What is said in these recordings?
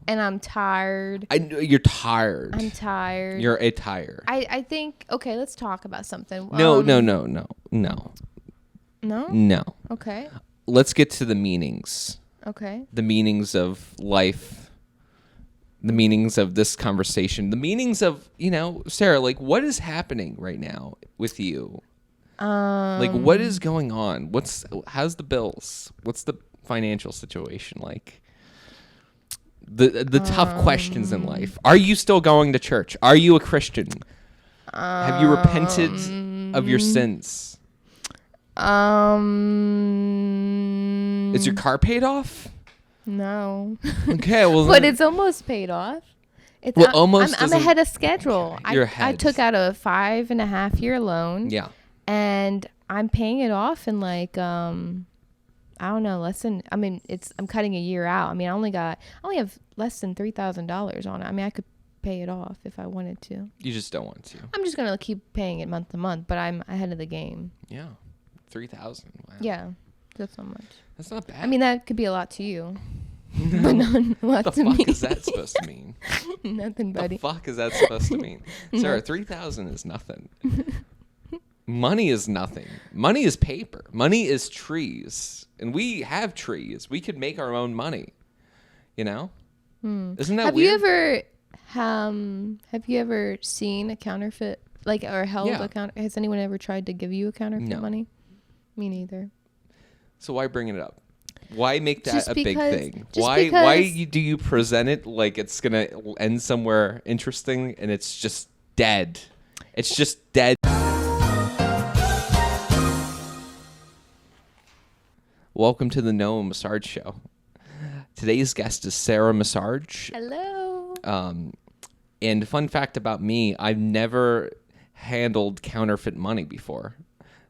And I'm tired. You're tired. I'm tired. You're a tire. I think, okay, let's talk about something. No. No? Okay. Let's get to the meanings. Okay. The meanings of life. The meanings of this conversation. The meanings of, Sarah, like, what is happening right now with you? Like, what is going on? How's the bills? What's the financial situation like? The tough questions in life. Are you still going to church? Are you a Christian? Have you repented of your sins? Is your car paid off? No. Okay, well, but it's almost paid off. I'm ahead of schedule. I took out a 5.5-year loan. Yeah. And I'm paying it off in like I don't know, I'm cutting a year out. I mean, I only have less than $3,000 on it. I mean, I could pay it off if I wanted to. You just don't want to. I'm just gonna keep paying it month to month, but I'm ahead of the game. Yeah, 3,000. Wow. Yeah, that's not much. That's not bad. I mean, that could be a lot to you, but not a lot to me. What the fuck is that supposed to mean? Nothing, buddy. The fuck is that supposed to mean? Sarah, 3,000 is nothing. Money is nothing. Money is paper. Money is trees. And we have trees. We could make our own money. Isn't that weird? Have you ever seen a counterfeit, like, or held a counterfeit? Has anyone ever tried to give you a counterfeit money? Me neither. So why bring it up? Why make that Just a big thing? Why do you present it like it's going to end somewhere interesting and it's just dead? It's just dead. Welcome to the Noah Messarge Show. Today's guest is Sarah Messarge. Hello. And fun fact about me, I've never handled counterfeit money before.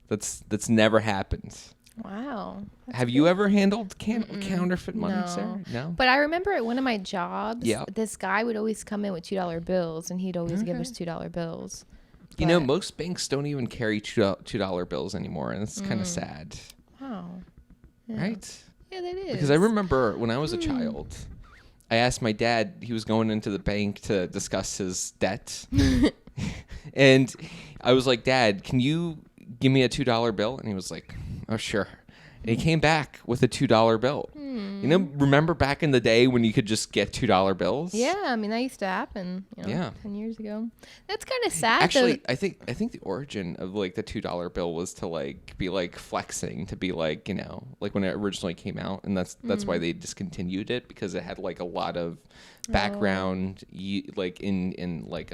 That's never happened. Wow. Have you ever handled counterfeit money, No. Sarah? No. But I remember at one of my jobs, Yeah. this guy would always come in with $2 bills, and he'd always give us $2 bills. Most banks don't even carry $2 bills anymore, and it's kind of sad. Wow. Yeah. Right? Yeah, that is. Because I remember when I was a child, I asked my dad, he was going into the bank to discuss his debt. And I was like, Dad, can you give me a $2 bill? And he was like, oh, sure. And he came back with a $2 bill. Remember back in the day when you could just get $2 bills? Yeah, I mean, that used to happen 10 years ago. That's kind of sad. Actually, I think the origin of like the $2 bill was to like be like flexing, to be like, like when it originally came out, and that's why they discontinued it, because it had like a lot of background like in like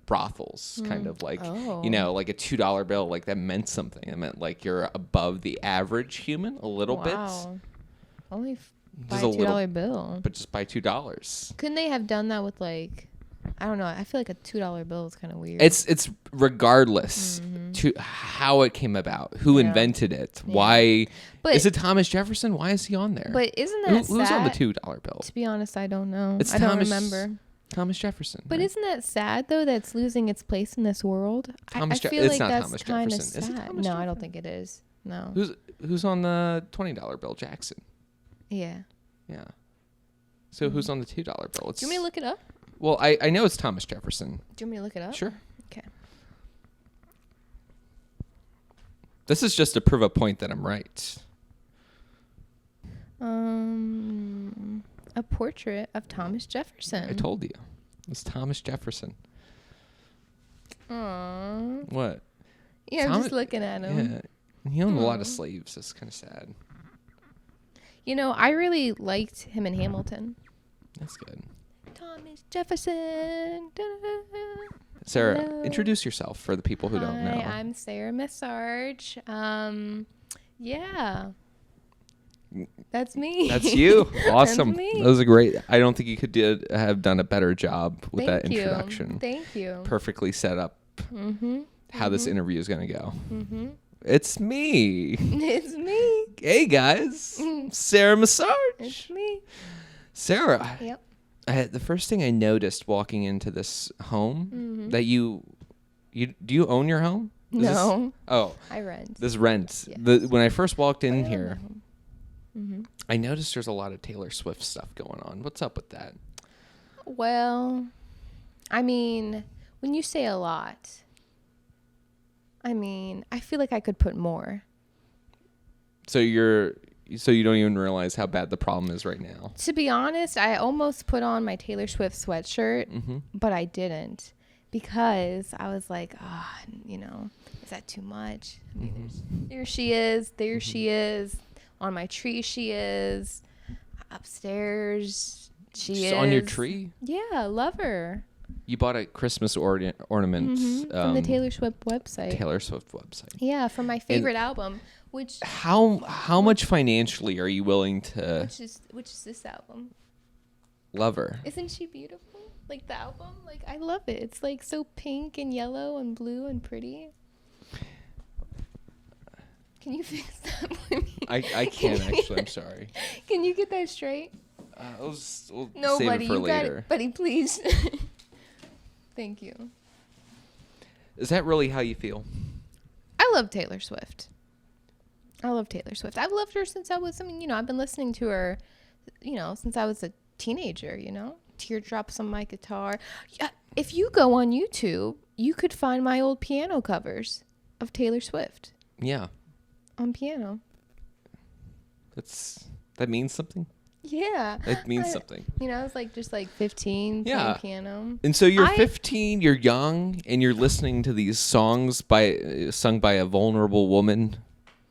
brothels, kind of like like a $2 bill, like that meant something. It meant like you're above the average human a little bit. Only buy a $2 bill. But just buy $2. Couldn't they have done that with like, I don't know. I feel like a $2 bill is kind of weird. It's regardless to how it came about, who invented it, why. But is it Thomas Jefferson? Why is he on there? But isn't that sad? Who's on the $2 bill? To be honest, I don't know. I don't remember. Thomas Jefferson. But isn't that sad though? That's losing its place in this world. I feel it's like not that's Thomas kind of Jefferson. sad. Is it Thomas no, Jefferson? I don't think it is. No. Who's on the $20 bill? Jackson. Yeah. Yeah. So who's on the $2 bill? Do you want me to look it up? Well, I know it's Thomas Jefferson. Do you want me to look it up? Sure. Okay. This is just to prove a point that I'm right. A portrait of Thomas Jefferson. I told you. It's Thomas Jefferson. Aww. What? Yeah, I'm just looking at him. Yeah. He owned a lot of slaves. It's kind of sad. I really liked him in Hamilton. That's good. Thomas Jefferson. Da-da-da. Sarah, Hello. Introduce yourself for the people who don't know. Hi, I'm Sarah Messarge. Yeah. That's me. That's you. Awesome. That's me. That was a great. I don't think you could have done a better job with that introduction. Thank you. Perfectly set up how this interview is going to go. It's me. It's me. Hey, guys. Sarah Messarge. It's me. Sarah. Yep. The first thing I noticed walking into this home that you do you own your home? No. Oh. I rent. This rent. Yes. When I first walked in here, I noticed there's a lot of Taylor Swift stuff going on. What's up with that? Well, I mean, when you say a lot, I mean, I feel like I could put more. So you don't even realize how bad the problem is right now. To be honest, I almost put on my Taylor Swift sweatshirt, but I didn't because I was like, is that too much? I mean, there she is. There she is. On my tree she is. Upstairs she is. On your tree? Yeah, love her. You bought a Christmas ornament from the Taylor Swift website. Yeah, from my favorite album. Which how much financially are you willing to? Which is this album? Love her. Isn't she beautiful? Like the album, like I love it. It's like so pink and yellow and blue and pretty. Can you fix that for me? I can't actually. I'm sorry. Can you get that straight? We'll save buddy, it for you later. got it, buddy, please. Thank you. Is that really how you feel? I love Taylor Swift. I've loved her since I've been listening to her, since I was a teenager, Teardrops on my guitar. Yeah, if you go on YouTube, you could find my old piano covers of Taylor Swift. Yeah. On piano. That means something? Yeah. It means something. I was just 15 playing piano. And so you're 15, you're young, and you're listening to these songs sung by a vulnerable woman.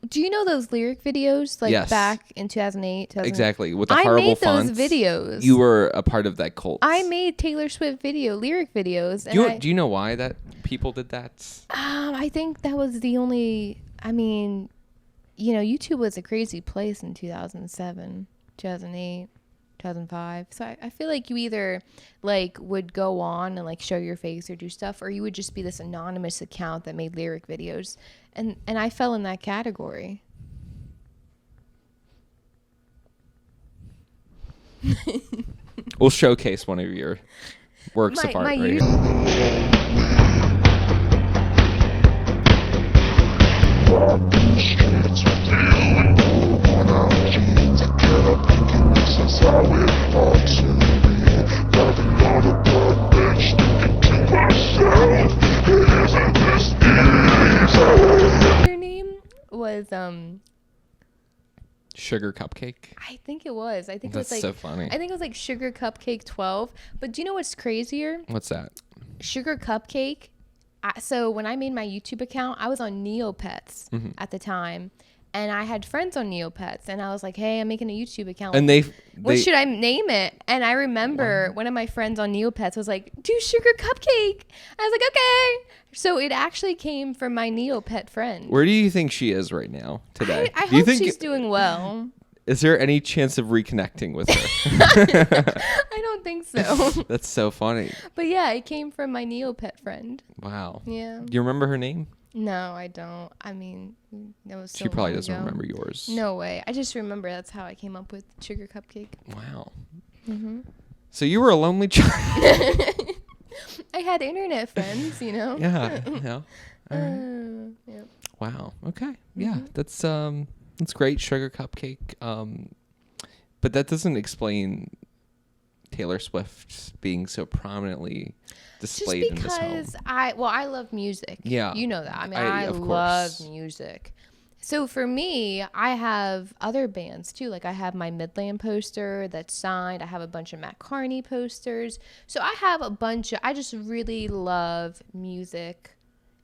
Do you know those lyric videos? Yes. Back in 2008, 2009? Exactly. With the horrible fonts. I made those videos. You were a part of that cult. I made Taylor Swift lyric videos. And do you know why that people did that? I think that was the only, YouTube was a crazy place in 2007, 2008, 2005. So I feel like you either would go on and show your face or do stuff, or you would just be this anonymous account that made lyric videos. And I fell in that category. We'll showcase one of your works of art right here. Her name was Sugar Cupcake. I think it was. That's so funny. I think it was Sugar Cupcake 12. But do you know what's crazier? What's that? Sugar Cupcake. So when I made my YouTube account, I was on Neopets at the time. And I had friends on Neopets, and I was like, "Hey, I'm making a YouTube account. And what should I name it?" And I remember one of my friends on Neopets was like, "Do Sugar Cupcake." I was like, "Okay." So it actually came from my Neopet friend. Where do you think she is right now today? I hope she's doing well. Is there any chance of reconnecting with her? I don't think so. That's so funny. But yeah, it came from my Neopet friend. Wow. Yeah. Do you remember her name? No, I don't. I mean, that was so She probably long doesn't ago. remember yours. No way. I just remember that's how I came up with Sugar Cupcake. Wow. Mm-hmm. So you were a lonely child. I had internet friends, Yeah. Yeah. All right. Yeah. Wow. Okay. Yeah. That's great. Sugar Cupcake. But that doesn't explain Taylor Swift being so prominently displayed in this home. Just because I love music. Yeah. You know that. I mean, I love music. So for me, I have other bands too. I have my Midland poster that's signed. I have a bunch of Matt Carney posters. So I have I just really love music,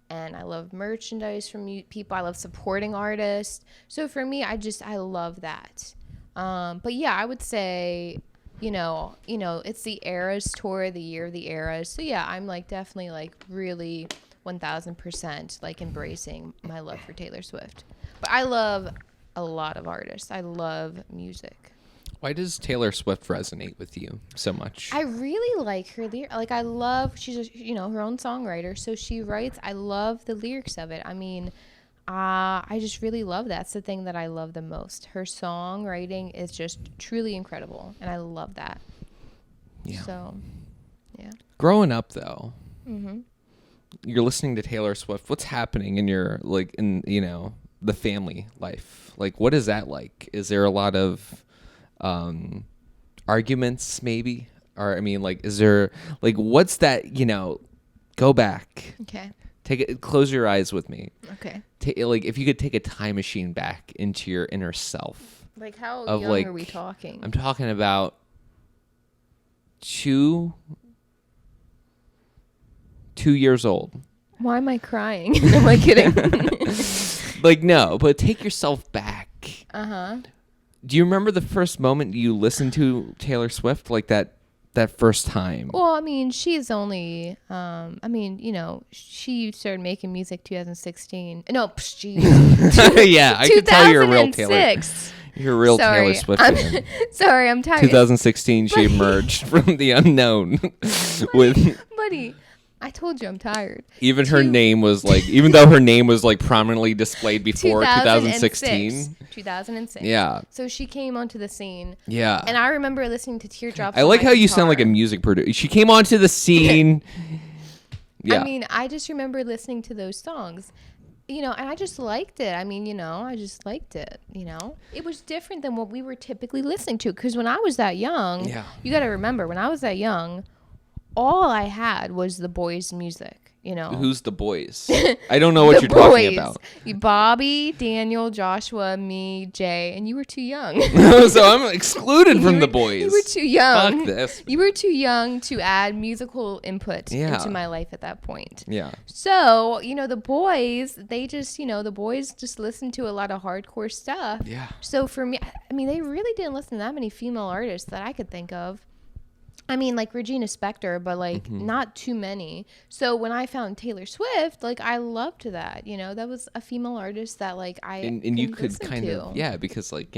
and I love merchandise from people. I love supporting artists. So for me, I love that. But yeah, I would say, it's the Eras tour, the year of the Eras. So yeah, I'm definitely really 1000% embracing my love for Taylor Swift. But I love a lot of artists. I love music. Why does Taylor Swift resonate with you so much? I really like her I love, she's her own songwriter, so she writes. I love the lyrics of it. I mean, I just really love that. That's the thing that I love the most. Her songwriting is just truly incredible, and I love that. Yeah. So, yeah. Growing up, though, you're listening to Taylor Swift. What's happening in your the family life. Like, what is that like? Is there a lot of arguments maybe? Or, I mean, like, is there, like, what's that, go back. Okay. Close your eyes with me. Okay. Like, if you could take a time machine back into your inner self. Like, how of, young like, are we talking? I'm talking about 2 years old. Why am I crying? Am I kidding? Like, no, but take yourself back. Uh-huh. Do you remember the first moment you listened to Taylor Swift? Like that first time? Well, I mean, she's only, she started making music 2016. No, jeez. Yeah, I could tell you're a real Taylor. 2006. You're a real Taylor Swift fan. Sorry, I'm tired. 2016, she emerged from the unknown with... Buddy, I told you I'm tired. Even her name was like, even though her name was like prominently displayed before 2016. 2006. Yeah. So she came onto the scene. Yeah. And I remember listening to Teardrops. I like how you sound like a music producer. She came onto the scene. Yeah. I mean, I just remember listening to those songs, and I just liked it. I mean, I just liked it, It was different than what we were typically listening to. Because when I was that young, you got to remember, when I was that young, all I had was the boys' music, Who's the boys? I don't know what you're talking about. Bobby, Daniel, Joshua, me, Jay, and you were too young. So I'm excluded from the boys. You were too young. Fuck this. You were too young to add musical input into my life at that point. Yeah. So, the boys, they just, the boys just listened to a lot of hardcore stuff. Yeah. So for me, I mean, they really didn't listen to that many female artists that I could think of. I mean, like Regina Spektor, but like not too many. So when I found Taylor Swift, like I loved that. That was a female artist that like and you could kind of because like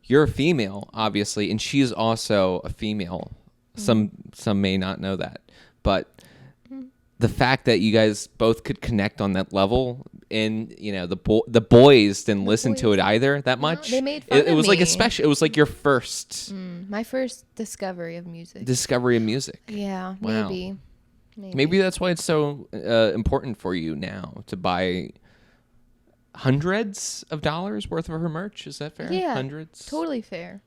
you're a female obviously, and she's also a female. Some may not know that, but the fact that you guys both could connect on that level. And the boys didn't listen to it either that much. They made fun of me. It was like it was like your first my first discovery of music. Yeah, wow. Maybe that's why it's so important for you now to buy hundreds of dollars worth of her merch. Is that fair? Yeah, hundreds. Totally fair.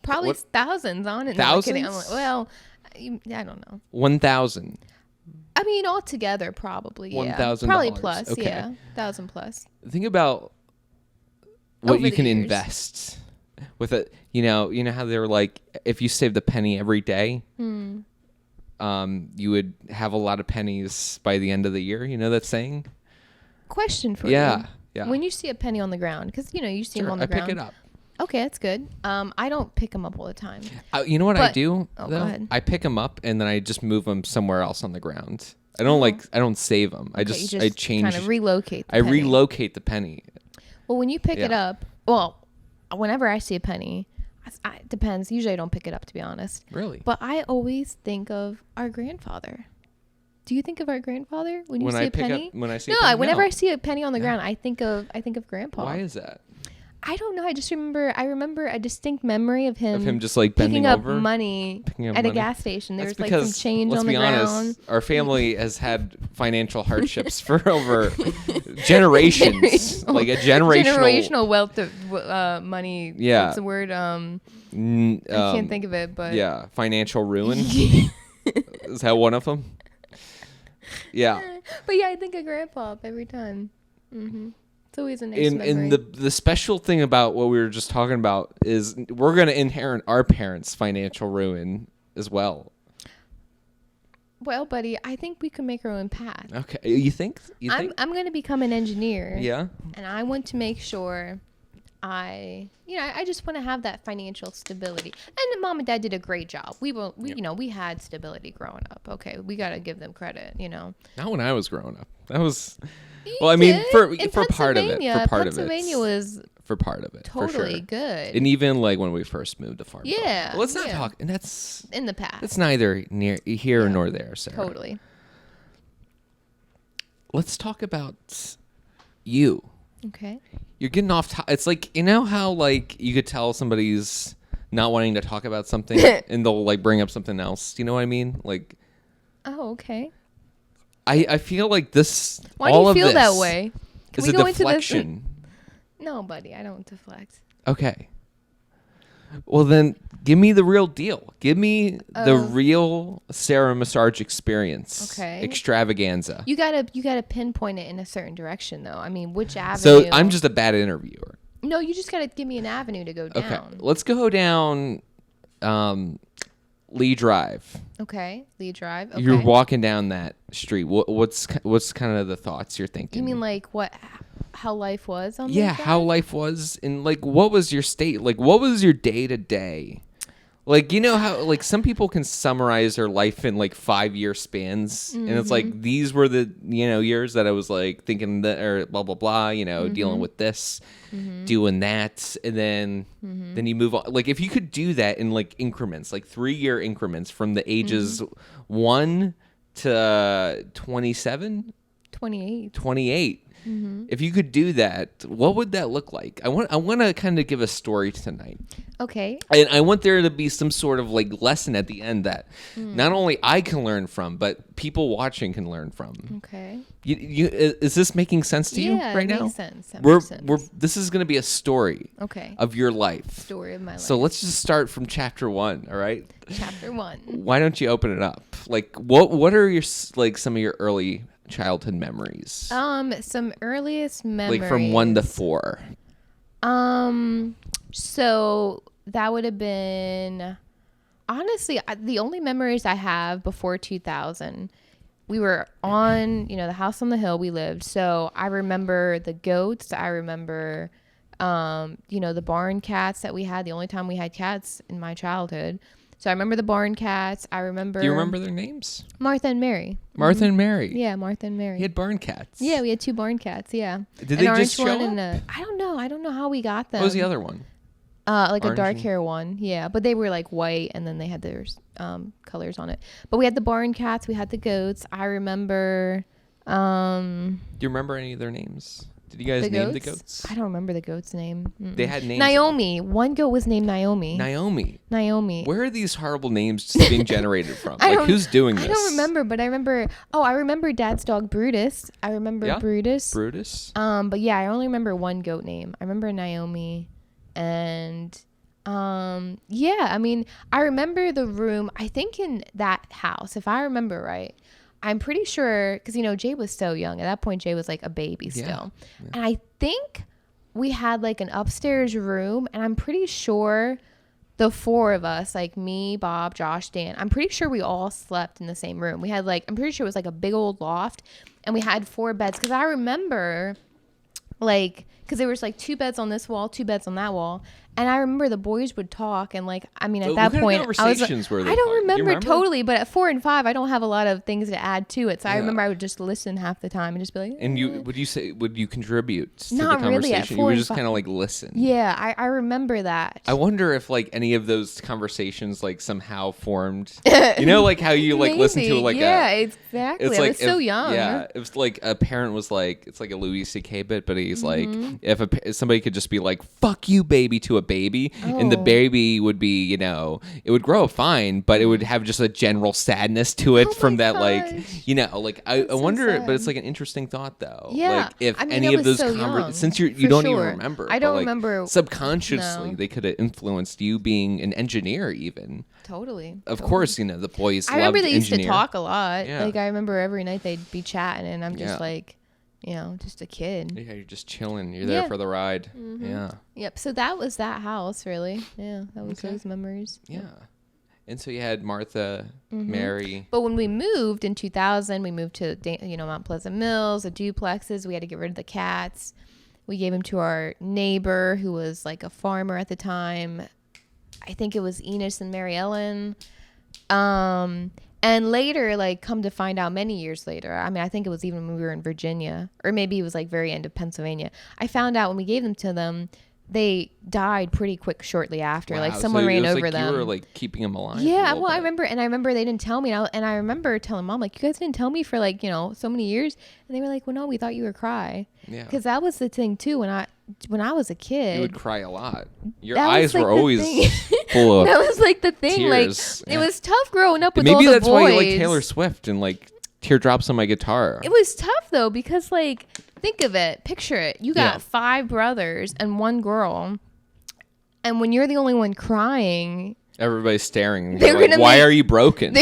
Probably thousands on it. Thousands? No, I'm like, well, I don't know. 1,000. I mean, altogether, probably, yeah. $1,000. Probably plus, okay. yeah. 1,000 plus. Think about what Over you the can years. invest with it. You know how they're like, if you saved a penny every day, you would have a lot of pennies by the end of the year. You know that saying? Question for you. Yeah. When you see a penny on the ground, because, you see them on the ground. I pick it up. Okay, that's good. I don't pick them up all the time. You know what I do? Oh, go ahead. I pick them up and then I just move them somewhere else on the ground. I don't save them. Okay, I change. Kind of relocate the I penny. relocate the penny. Well, when you pick it up, whenever I see a penny, it depends. Usually I don't pick it up, to be honest. Really? But I always think of our grandfather. Do you think of our grandfather when you see a penny? Whenever I see a penny on the ground, I think of Grandpa. Why is that? I don't know. I remember a distinct memory of him just like bending picking up over, money at a gas station. There was like some change on the ground. Honest, our family has had financial hardships for over generations, like a generational wealth of money. Yeah, what's the word? I can't think of it, but financial ruin. Is that one of them? Yeah, but I think of Grandpa every time. Mm-hmm. It's always a nice memory. And the special thing about what we were just talking about is we're going to inherit our parents' financial ruin as well. Well, buddy, I think we can make our own path. Okay. You think? I'm going to become an engineer. Yeah. And I want to make sure I just want to have that financial stability. And Mom and Dad did a great job. We had stability growing up. Okay. We got to give them credit, Not when I was growing up. That was... Well, I mean, for part of it. Pennsylvania was for part of it. Totally for sure. good. And even like when we first moved to Farmville. Yeah. Well, let's not talk. And that's in the past. It's neither here nor there, Sarah. Totally. Let's talk about you. Okay. You're getting off. It's like, how like you could tell somebody's not wanting to talk about something and they'll like bring up something else. You know what I mean? Like. Oh, okay. I feel like this. Why do you feel that way? It's a deflection. No, buddy, I don't deflect. Okay. Well, then give me the real deal. Give me the real Sarah Messarge experience. Okay. Extravaganza. You gotta pinpoint it in a certain direction, though. I mean, which avenue? So I'm just a bad interviewer. No, you just gotta give me an avenue to go down. Okay. Let's go down Lee Drive. Okay. Lee Drive. Okay. You're walking down that street. What's kind of the thoughts you're thinking? You mean like how life was on Lee Yeah, Drive? how life was, and like what was your state? Like what was your day to day? Like, you know how like some people can summarize their life in like 5-year spans, and it's like these were the years that I was like thinking that or blah blah blah, dealing with this, doing that, and then you move on. Like if you could do that in like increments, like 3-year increments from the ages 1 to 27, 28. If you could do that, what would that look like? I want to kind of give a story tonight. Okay. And I want there to be some sort of like lesson at the end that not only I can learn from, but people watching can learn from. Okay. Is this making sense to you right now? Yeah, makes sense. That makes sense. This is going to be a story. Okay. Of your life. Story of my life. So let's just start from chapter 1. All right. Chapter 1. Why don't you open it up? Like what are your like some of your early childhood memories? Some earliest memories. Like from 1 to 4. So that would have been, honestly, the only memories I have before 2000, we were on, the house on the hill we lived. So I remember the goats. I remember, the barn cats that we had. The only time we had cats in my childhood. So I remember the barn cats. I remember. Do you remember their names? Martha and Mary. Martha and Mary. Yeah, Martha and Mary. You had barn cats. Yeah, we had 2 barn cats. Yeah. Did they just show up? I don't know. I don't know how we got them. What was the other one? Like Orange a dark hair one. Yeah, but they were like white, and then they had their colors on it. But we had the barn cats. We had the goats. I remember. Do you remember any of their names? Did you guys name the goats? I don't remember the goat's name. They had names. Naomi. One goat was named Naomi. Naomi. Where are these horrible names being generated from? Like, who's doing this? I don't remember, but I remember. Oh, I remember Dad's dog Brutus. I remember Brutus. But yeah, I only remember one goat name. I remember Naomi, and yeah. I mean, I remember the room. I think in that house, if I remember right. I'm pretty sure, because, Jay was so young. At that point, Jay was like a baby still. Yeah. And I think we had like an upstairs room, and I'm pretty sure the 4 of us, like me, Bob, Josh, Dan, I'm pretty sure we all slept in the same room. We had I'm pretty sure it was like a big old loft, and we had 4 beds. Because I remember because there was like 2 beds on this wall, 2 beds on that wall. And I remember the boys would talk, and at that point, I was I don't remember totally, but at 4 and 5, I don't have a lot of things to add to it. So I remember I would just listen half the time and just be like. And would you contribute to Not the conversation? Really at 4 you would just kind of like listen. Yeah, I remember that. I wonder if like any of those conversations like somehow formed. Like how you like listen to like exactly. It's I was so young. Yeah, it was like a parent was like it's like a Louis C.K. bit, but he's like if somebody could just be like "fuck you, baby" to a baby, and the baby would be, it would grow fine, but it would have just a general sadness to it from that, I wonder, but it's like an interesting thought though. Yeah. Like if any of those since you don't even remember, I don't remember. Subconsciously, they could have influenced you being an engineer, even. Totally. Of course, the boys. I remember they used to talk a lot. Yeah. Like I remember every night they'd be chatting, and I'm just just a kid. Yeah, you're just chilling. You're there for the ride. Mm-hmm. Yeah. Yep. So that was that house, really. Yeah, that was those memories. Yeah. And so you had Martha, Mary. But when we moved in 2000, we moved to Mount Pleasant Mills, the duplexes. We had to get rid of the cats. We gave them to our neighbor, who was like a farmer at the time. I think it was Enos and Mary Ellen. And later, come to find out many years later, I mean, I think it was even when we were in Virginia, or maybe it was very end of Pennsylvania. I found out when we gave them to them, they died pretty quick shortly after. Wow. Someone ran over them. You were keeping them alive. Yeah, well, I remember they didn't tell me, and I remember telling Mom, you guys didn't tell me for so many years, and they were like, well, no, we thought you would cry. Yeah. Because that was the thing too when I was a kid. You would cry a lot. Your eyes were always full of. That was the thing. Tears. It was tough growing up with all the boys. Maybe that's why you like Taylor Swift and Teardrops on My Guitar. It was tough though because think of it. Picture it. You got 5 brothers and 1 girl. And when you're the only one crying, everybody's staring. They're like, why are you broken?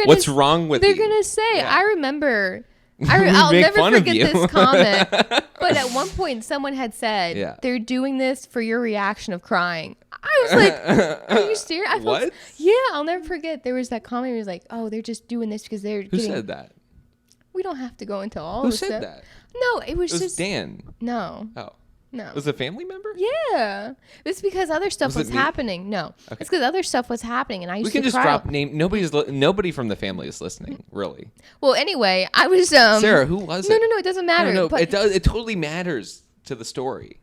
What's wrong with you? They're going to say, I remember. I'll never forget this comment. But at one point, someone had said, they're doing this for your reaction of crying. I was like, are you serious? What? I'll never forget. There was that comment. It was like, oh, they're just doing this because they're Who said that? We don't have to go into all Who of said stuff. that? No, it was just Dan. No. Oh. No. Was it a family member? Yeah. It's because other stuff was happening. No. Okay. It's because other stuff was happening and I used to cry. We can just drop name. Nobody from the family is listening, really. Well, anyway, I was Sarah, who was it? No, it doesn't matter. No, but it totally matters to the story.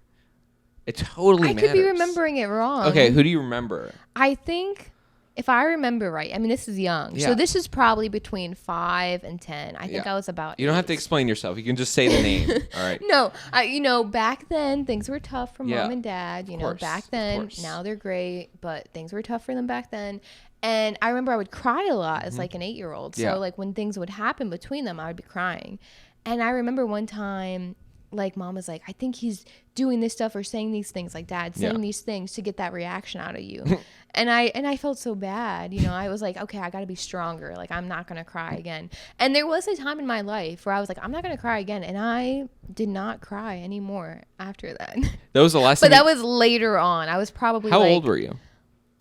It totally matters. I could be remembering it wrong. Okay, who do you remember? I think if I remember right, I mean, this is young. Yeah. So this is probably between 5 and 10. I think I was about 8. You don't have to explain yourself. You can just say the name. All right. No, back then, things were tough for mom and dad. Back then, now they're great, but things were tough for them back then. And I remember I would cry a lot as like an 8-year-old. So like when things would happen between them, I would be crying. And I remember one time, like mom was like, I think he's doing this stuff or saying these things, like dad saying these things to get that reaction out of you. and I felt so bad. I was like, okay, I got to be stronger. Like I'm not going to cry again. And there was a time in my life where I was like, I'm not going to cry again. And I did not cry anymore after that. That was the last But that was later on. I was probably How old were you?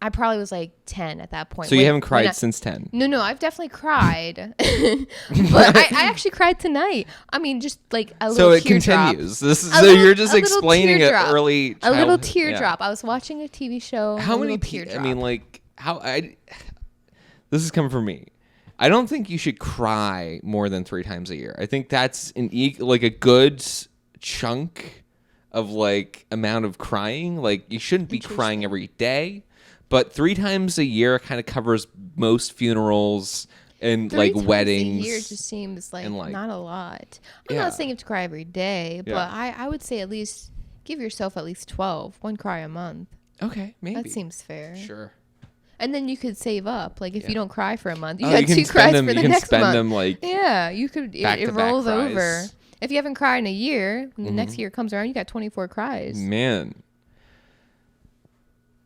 I probably was like 10 at that point. So you haven't cried since 10? No, I've definitely cried. But I actually cried tonight. I mean, just like a little teardrop. So it continues. So you're just explaining an early childhood. A little teardrop. I was watching a TV show. How many teardrop? I mean, like, this is coming from me. I don't think you should cry more than 3 times a year. I think that's like a good chunk of like amount of crying. Like you shouldn't be crying every day. But 3 times a year kind of covers most funerals and like weddings. 3 times a year just seems like not a lot. I'm not saying you have to cry every day, but I would say at least give yourself at least 12. 1 cry a month. Okay, maybe. That seems fair. Sure. And then you could save up. Like if you don't cry for a month, you got 2 cries for the next month. You can spend them like you could. It rolls over. If you haven't cried in a year, when the next year comes around, you got 24 cries. Man.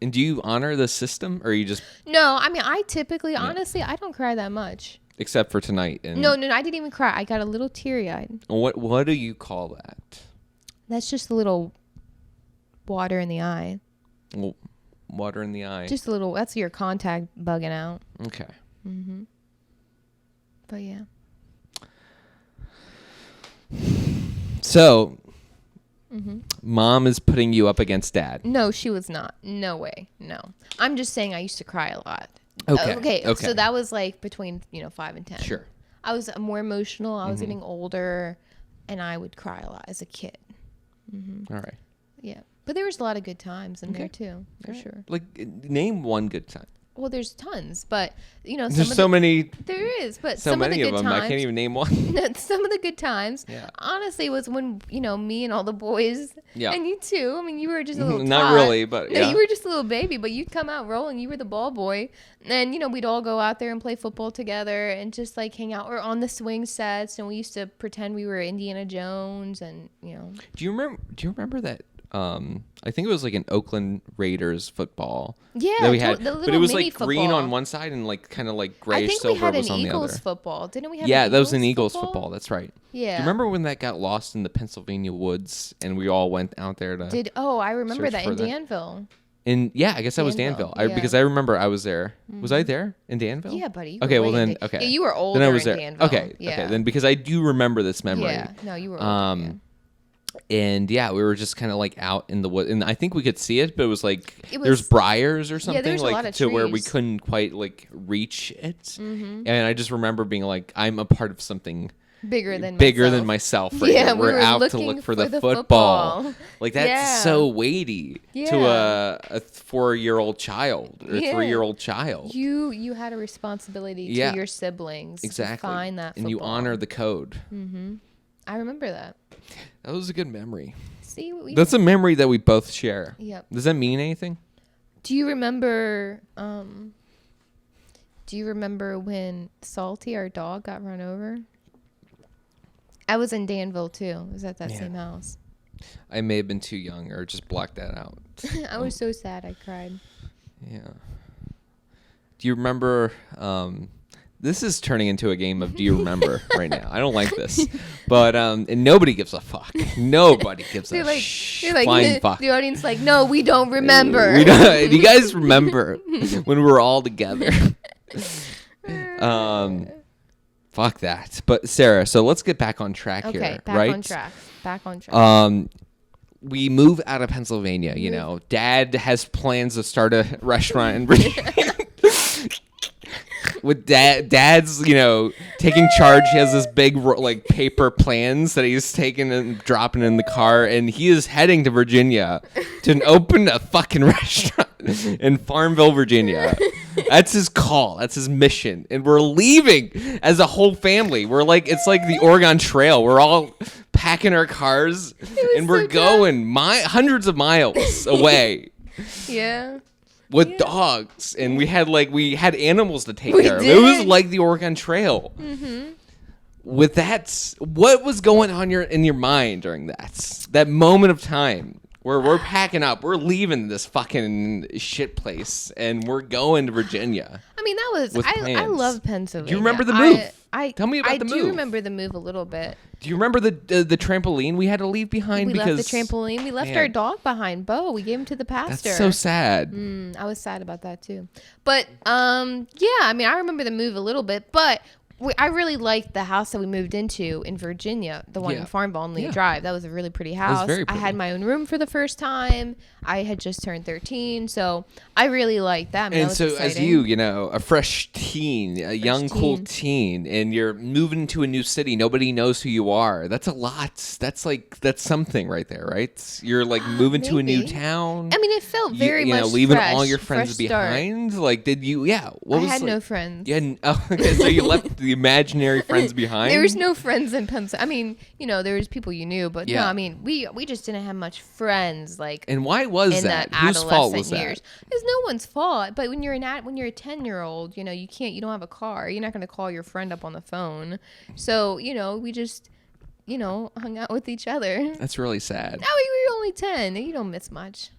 And do you honor the system, or you just... No, I mean, I typically, honestly, I don't cry that much. Except for tonight. No, I didn't even cry. I got a little teary-eyed. What do you call that? That's just a little water in the eye. Well, water in the eye. Just a little, that's your contact bugging out. Okay. Mm-hmm. But yeah. So... Mom is putting you up against dad. No, she was not. No way. No. I'm just saying I used to cry a lot. Okay. So that was like between, 5 and 10. Sure. I was more emotional. I was getting older and I would cry a lot as a kid. Mm-hmm. All right. Yeah. But there was a lot of good times in there too, for sure. Like name one good time. Well, there's tons, but there's so many. There is, but so some many of the good times, I can't even name one. Some of the good times, honestly, was when me and all the boys, and you too. I mean, you were just a little. Not really, but you were just a little baby, but you'd come out rolling. You were the ball boy, and we'd all go out there and play football together and just like hang out. Or on the swing sets, and we used to pretend we were Indiana Jones, and Do you remember that? I think it was like an Oakland Raiders football. Yeah, that we had, but it was like football. Green on one side and like kind of like grayish silver was on the other. I think we had an Eagles football, didn't we? Have that was an Eagles football. That's right. Yeah. Do you remember when that got lost in the Pennsylvania woods and we all went out there to? I remember that in Danville. I guess that was Danville. Because I remember I was there. Mm-hmm. Was I there in Danville? Yeah, buddy. Okay, well then, okay. Yeah, you were older. Then I was there. Danville. Okay, then because I do remember this memory. Yeah, no, you were older. And we were just kind of like out in the woods, and I think we could see it, but it was like there's briars or something like to where we couldn't quite like reach it. Mm-hmm. And I just remember being like, I'm a part of something bigger than myself. Right yeah, now. We're out to look for the football. Like that's so weighty to a 4-year-old child or a 3-year-old child. You had a responsibility to your siblings to find that football. And you honor the code. Mm-hmm. I remember that. That was a good memory. See, that's a memory that we both share. Yep. Does that mean anything? Do you remember? When Salty, our dog, got run over? I was in Danville too. I was at that Yeah. same house. I may have been too young or just blocked that out. I was so sad. I cried. Yeah. Do you remember? This is turning into a game of do you remember right now. I don't like this. But and nobody gives a fuck. Nobody gives a flying fuck. The audience like, no, we don't remember. Do you guys remember when we were all together? Fuck that. But Sarah, so let's get back on track here. Okay, right? Back on track. We move out of Pennsylvania, you know. Dad has plans to start a restaurant in Virginia. With dad's, you know, taking charge. He has this big like paper plans that he's taking and dropping in the car, and he is heading to Virginia to open a fucking restaurant in Farmville, Virginia. That's his call. That's his mission. And we're leaving as a whole family. We're like, it's like the Oregon Trail. We're all packing our cars and we're going hundreds of miles away. Yeah. With dogs, and we had animals to take care of. It was like the Oregon Trail. Mm-hmm. With that, what was going on in your mind during that moment of time where we're packing up, we're leaving this fucking shit place, and we're going to Virginia? I mean, that was I love Pennsylvania. Do you remember the move? Tell me about the move. I do remember the move a little bit. Do you remember the trampoline we had to leave behind? We left the trampoline. We left our dog behind, Bo. We gave him to the pastor. That's so sad. I was sad about that too. But yeah, I mean, I remember the move a little bit, but I really liked the house that we moved into in Virginia, the one in Farmville on Lee Drive. That was a really pretty house. Very pretty. I had my own room for the first time. I had just turned 13, so I really liked that. I mean, and that was so exciting. as you know, a fresh teen, a young, cool teen, and you're moving to a new city, nobody knows who you are. That's a lot. That's something right there, right? You're like moving to a new town. I mean, it felt very much leaving fresh, all your friends behind. Start. Like, did you? Yeah. I had no friends. Yeah. Okay, so you left the imaginary friends behind. There was no friends in Pennsylvania. I mean, there was people you knew, but no, I mean, we just didn't have much friends. Like, and why was that? Whose fault was that? Years. It's no one's fault. But when you're a 10-year-old, you don't have a car. You're not going to call your friend up on the phone. So we just hung out with each other. That's really sad. No, we were only 10. You don't miss much.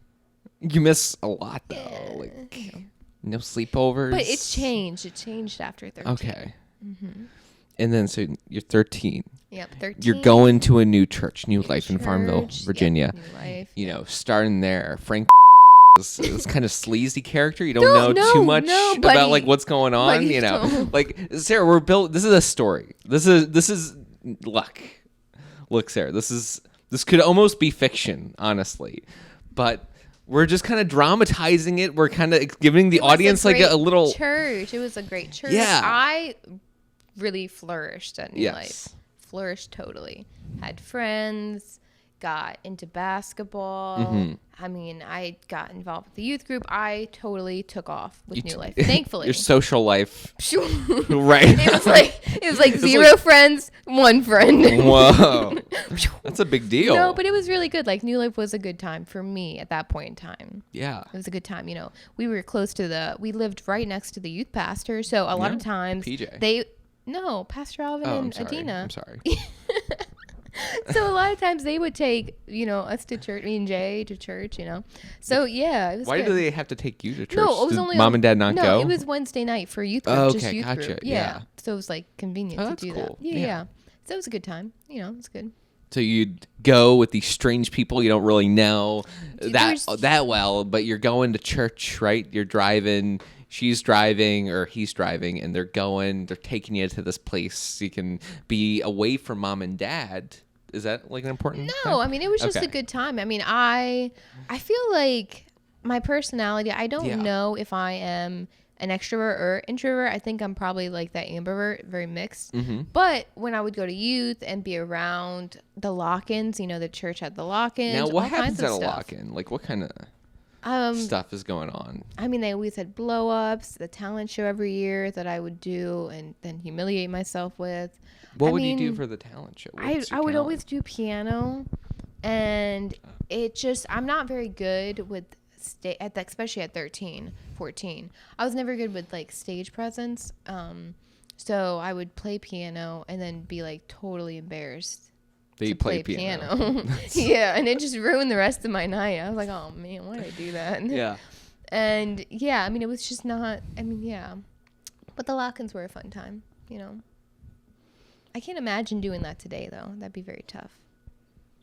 You miss a lot though. Yeah, like no sleepovers. But it changed. It changed after 13. Okay. Mm-hmm. And then so you're 13. Yep, 13. You're going to a new church, New Life in Farmville, Virginia. Yep, New Life. Starting there. Frank this kind of sleazy character. You don't know too much about like what's going on. Like Sarah, this is a story. This is luck. Look, Sarah, this could almost be fiction, honestly, but we're just kind of dramatizing it. We're kind of giving the audience like a little church. It was a great church. Yeah, I really flourished at New Life. Flourished totally. Had friends. Got into basketball. Mm-hmm. I mean, I got involved with the youth group. I totally took off with New Life. Thankfully, your social life, right? It was like zero friends, one friend. Whoa, that's a big deal. No, but it was really good. Like New Life was a good time for me at that point in time. Yeah, it was a good time. We were close to we lived right next to the youth pastor, so a lot of times PJ. Pastor Alvin and Adina. I'm sorry. So a lot of times they would take, us to church, me and Jay to church, So yeah, it was Why good. do they have to take you to church? No, it was Did only mom and dad not go? No, it was Wednesday night for youth group. Oh, just okay, youth gotcha. Group. Yeah. So it was like convenient to do cool. that. Yeah. So it was a good time. It's good. So you'd go with these strange people you don't really know that well, but you're going to church, right? You're driving. She's driving or he's driving, and they're taking you to this place so you can be away from mom and dad. Is that like an important No, thing? I mean, it was just a good time. I mean, I feel like my personality, I don't know if I am an extrovert or introvert. I think I'm probably like that ambivert, very mixed. Mm-hmm. But when I would go to youth and be around the lock-ins, the church had the lock-ins. Now, what happens at a stuff. lock-in? Like, what kind of stuff is going on? I mean, they always had blow-ups, the talent show every year that I would do and then humiliate myself with. What would you do for the talent show? I would always do piano, and I'm not very good with especially at 13, 14. I was never good with like stage presence. So I would play piano and then be like totally embarrassed That you to play piano. Yeah, and it just ruined the rest of my night. I was like, oh man, why did I do that? Yeah. And yeah, I mean, it was just not, I mean, yeah. But the lock-ins were a fun time, you know. I can't imagine doing that today, though. That'd be very tough.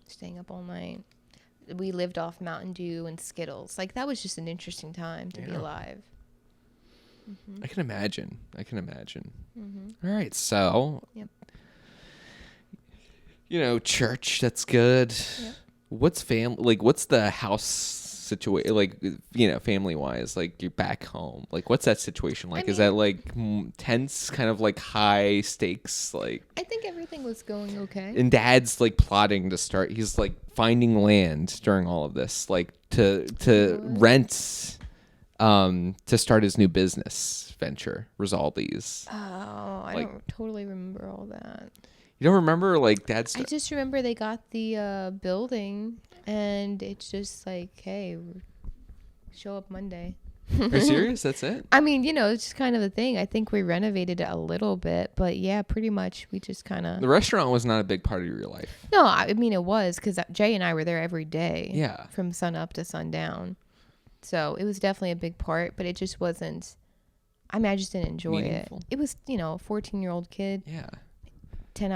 Staying up all night. We lived off Mountain Dew and Skittles. Like, that was just an interesting time to be alive. Mm-hmm. I can imagine. Mm-hmm. All right, so, Yep. you know, church, that's good. Yep. What's what's the house situation, like, you know, family-wise? Like, you're back home. Like, what's that situation like? Is that, like, tense, kind of, like, high stakes, like... I think everything was going okay. And Dad's, like, plotting to start... He's, like, finding land during all of this, like, to rent... to start his new business venture, Rizaldi's. Oh, I don't totally remember all that. You don't remember, like, Dad's... I just remember they got the building, and it's just like, hey, show up Monday. Are you serious? That's it? I mean, you know, it's just kind of the thing. I think we renovated it a little bit, but yeah, pretty much we just kind of... The restaurant was not a big part of your life. No, I mean, it was, because Jay and I were there every day. Yeah. From sun up to sundown. So it was definitely a big part, but it just wasn't... I mean, I just didn't enjoy meaningful. it. It was, you know, a 14-year-old kid. Yeah. 9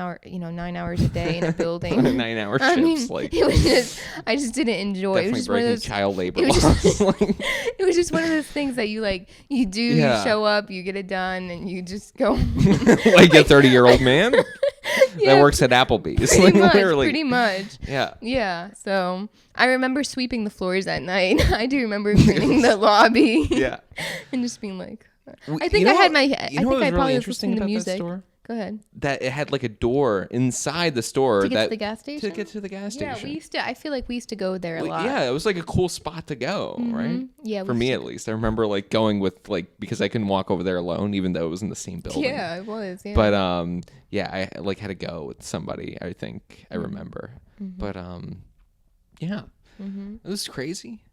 hours a day in a building. 9-hour shifts. I mean, like, it was just, I just didn't enjoy it. It was just one of those child labor it was laws. just, it was just one of those things that you like, you do, Yeah. you show up, you get it done, and you just go. Like a 30-year-old man Yeah, that works at Applebee's. Pretty much. Yeah. Yeah. So I remember sweeping the floors at night. I do remember cleaning the lobby. Yeah. And just being like, I think I had my, I think I probably was interesting listening to about music. that store? Go ahead. That it had like a door inside the store To get to the gas station? To get to the gas Yeah, station. I feel like we used to go there a lot. Yeah, it was like a cool spot to go, right? Yeah. For me at least. I remember like going with like, because I couldn't walk over there alone, even though it was in the same building. Yeah, it was. Yeah. But yeah, I like had to go with somebody, I think I remember. But yeah. It was crazy.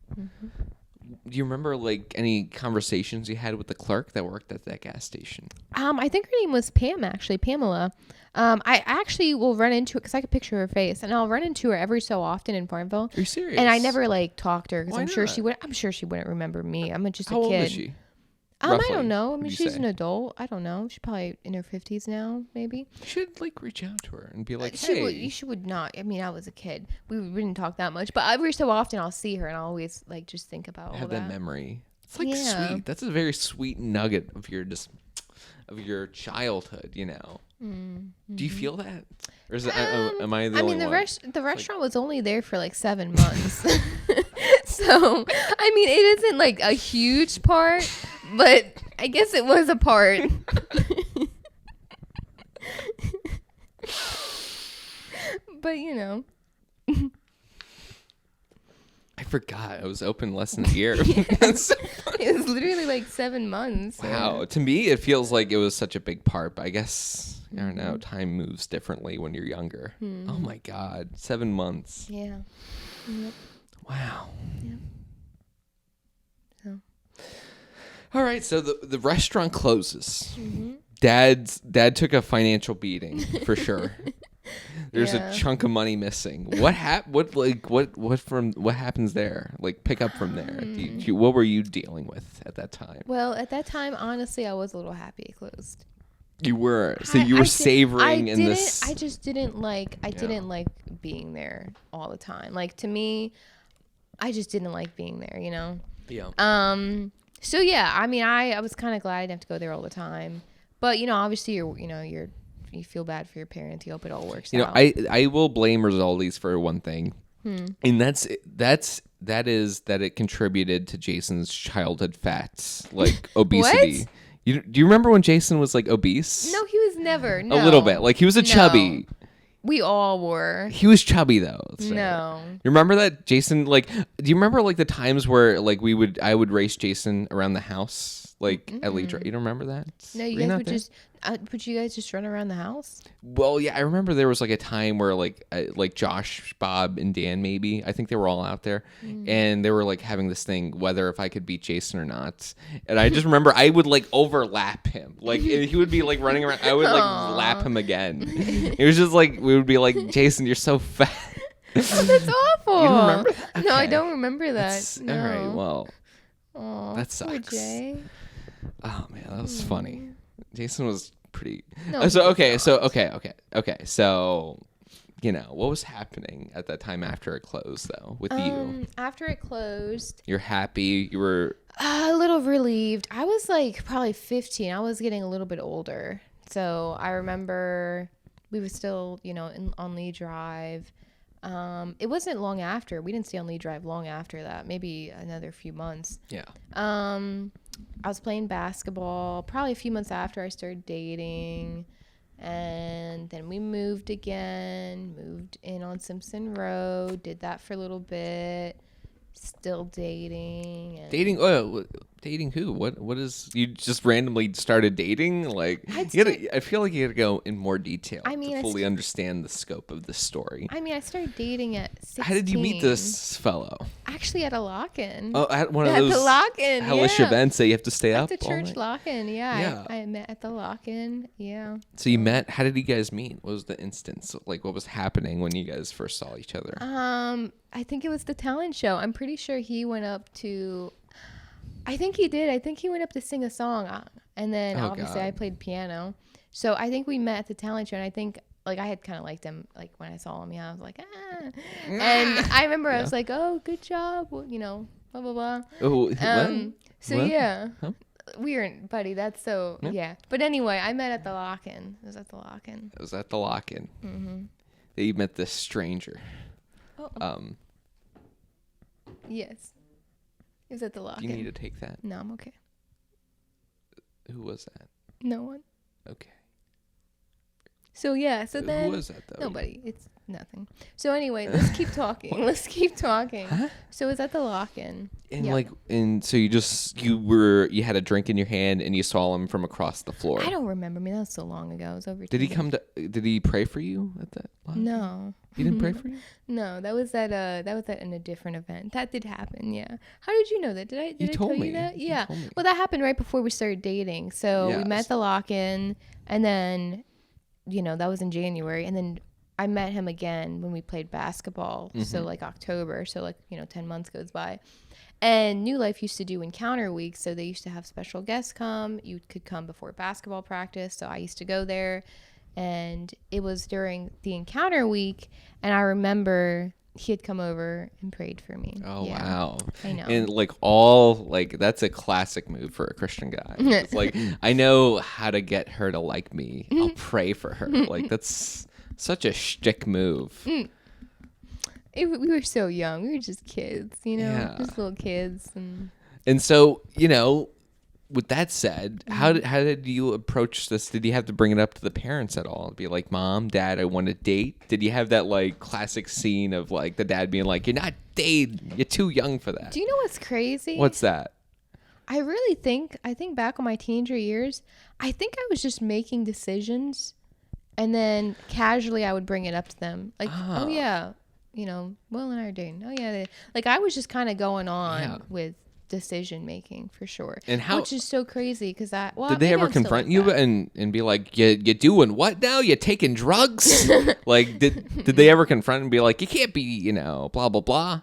Do you remember like any conversations you had with the clerk that worked at that gas station? I think her name was Pam, actually, Pamela. I actually will run into her because I could picture her face, and I'll run into her every so often in Farmville. Are you serious? And I never like talked to her because Why I'm sure not? she would. I'm sure she wouldn't remember me. I'm just How a kid. old is she? I Roughly, don't know. I mean, would you she's say? an adult. I don't know. She's probably in her 50s now, maybe. You should like reach out to her and be like, She would not. I mean, I was a kid. We didn't talk that much, but every so often I'll see her, and I'll always like just think about all have that. that memory. It's like Yeah. sweet. That's a very sweet nugget of your childhood, you know. Do you feel that? Or is it, am I the I only mean, the one? the restaurant was only there for like 7 months. So, I mean, it isn't like a huge part, but I guess it was a part. But, you know. I forgot. I was open less than a year. That's so funny. It was literally like 7 months. Wow. To me, it feels like it was such a big part, but I guess, I don't know, time moves differently when you're younger. Oh my God. 7 months. Yeah. Yep. Wow. Yeah. So. All right. So the restaurant closes. Dad took a financial beating for sure. There's Yeah. a chunk of money missing. What happens there? Like pick up from there. What were you dealing with at that time? Well, at that time, honestly, I was a little happy it closed. You were. So you were savoring in this. I just didn't like. I didn't like being there all the time. Like to me, I just didn't like being there. You know. Yeah. So yeah, I mean, I was kind of glad I didn't have to go there all the time. But you know, obviously, you feel bad for your parents. You hope it all works out. I will blame Rizaldi's for one thing, and that is that it contributed to Jason's childhood fats, like obesity. What? Do you remember when Jason was like obese? No, he was never. No. A little bit. Like he was a chubby. We all were. He was chubby though. So. No. You remember that Jason? Like, do you remember like the times where like I would race Jason around the house like at Lee Drive. You don't remember that? No, you guys would you guys just run around the house? Well, yeah, I remember there was like a time where like Josh, Bob, and Dan, maybe, I think they were all out there, and they were like having this thing whether if I could beat Jason or not. And I just remember I would like overlap him, like he would be like running around, I would like lap him again. It was just like we would be like, Jason, you're so fat. Oh, that's awful. You don't remember that? No, I Okay. don't remember that. No. All right, well, Aw, that poor sucks. Jay. Oh man, that was funny. Jason was pretty. No, So he was not. okay. So, what was happening at that time after it closed though with you? After it closed, You're happy. You were. a little relieved. I was like probably 15. I was getting a little bit older. So I remember we were still, on Lee Drive. It wasn't long after. We didn't stay on Lee Drive long after that. Maybe another few months. Yeah. I was playing basketball probably a few months after I started dating. And then we moved in on Simpson Road, did that for a little bit. Still dating. And Dating? Oh, dating who? What is? You just randomly started dating? Like, I feel like you got to go in more detail to fully understand the scope of this story. I started dating at 16. How did you meet this fellow? Actually, at a lock-in. Oh, at one of At those the lock-in, hellish yeah. events that you have to stay up At the all church night? lock-in, yeah. Yeah. I met at the lock-in, yeah. So you met. How did you guys meet? What was the instance? Like, what was happening when you guys first saw each other? I think it was the talent show. I'm pretty sure he went up to. I think he did. I think he went up to sing a song, and then obviously I played piano. So I think we met at the talent show, and I think like I had kind of liked him. Like when I saw him, I was like, ah. And I remember I was like, oh, good job, blah blah blah. Oh, So what? yeah. Huh? Weird, buddy. That's so, yeah. But anyway, I met at the lock-in. It was at the lock-in. It was at the lock-in. Mm-hmm. That you met this stranger. Oh. Yes. It was at the lock-in. Do you need to take that? No, I'm okay. Who was that? No one. Okay. So, yeah. So then. Who was that, though? Nobody. It's nothing. So, anyway, let's keep talking. Let's keep talking. Huh? So, it was at the lock-in. And so you had a drink in your hand and you saw him from across the floor. I don't remember. That was so long ago. It was over. Did he pray for you at that? No. He didn't pray for you? No, that was at in a different event. That did happen, yeah. How did you know that? Did I tell you that? Yeah. told me. Well, that happened right before we started dating. So we met at the lock-in, and then, that was in January, and then I met him again when we played basketball. Mm-hmm. So like October. So like 10 months goes by. And New Life used to do encounter weeks, so they used to have special guests come. You could come before basketball practice, so I used to go there. And it was during the encounter week, and I remember he had come over and prayed for me. Oh, yeah. wow. I know. And that's a classic move for a Christian guy. It's like, I know how to get her to like me. I'll pray for her. Like, that's such a shtick move. We were so young. We were just kids, Yeah. just little kids. And so, with that said, how did you approach this? Did you have to bring it up to the parents at all? Be like, Mom, Dad, I want to date? Did you have that like classic scene of like the dad being like, you're not dating, you're too young for that? Do you know what's crazy? What's that? I think back on my teenager years, I think I was just making decisions, and then casually I would bring it up to them. Like, oh yeah, Will and I are dating. Oh yeah. Like I was just kind of going on with decision making for sure. And which is so crazy because did they ever confront you and be like, you doing what now? You taking drugs? Like did they ever confront and be like, you can't be, blah blah blah?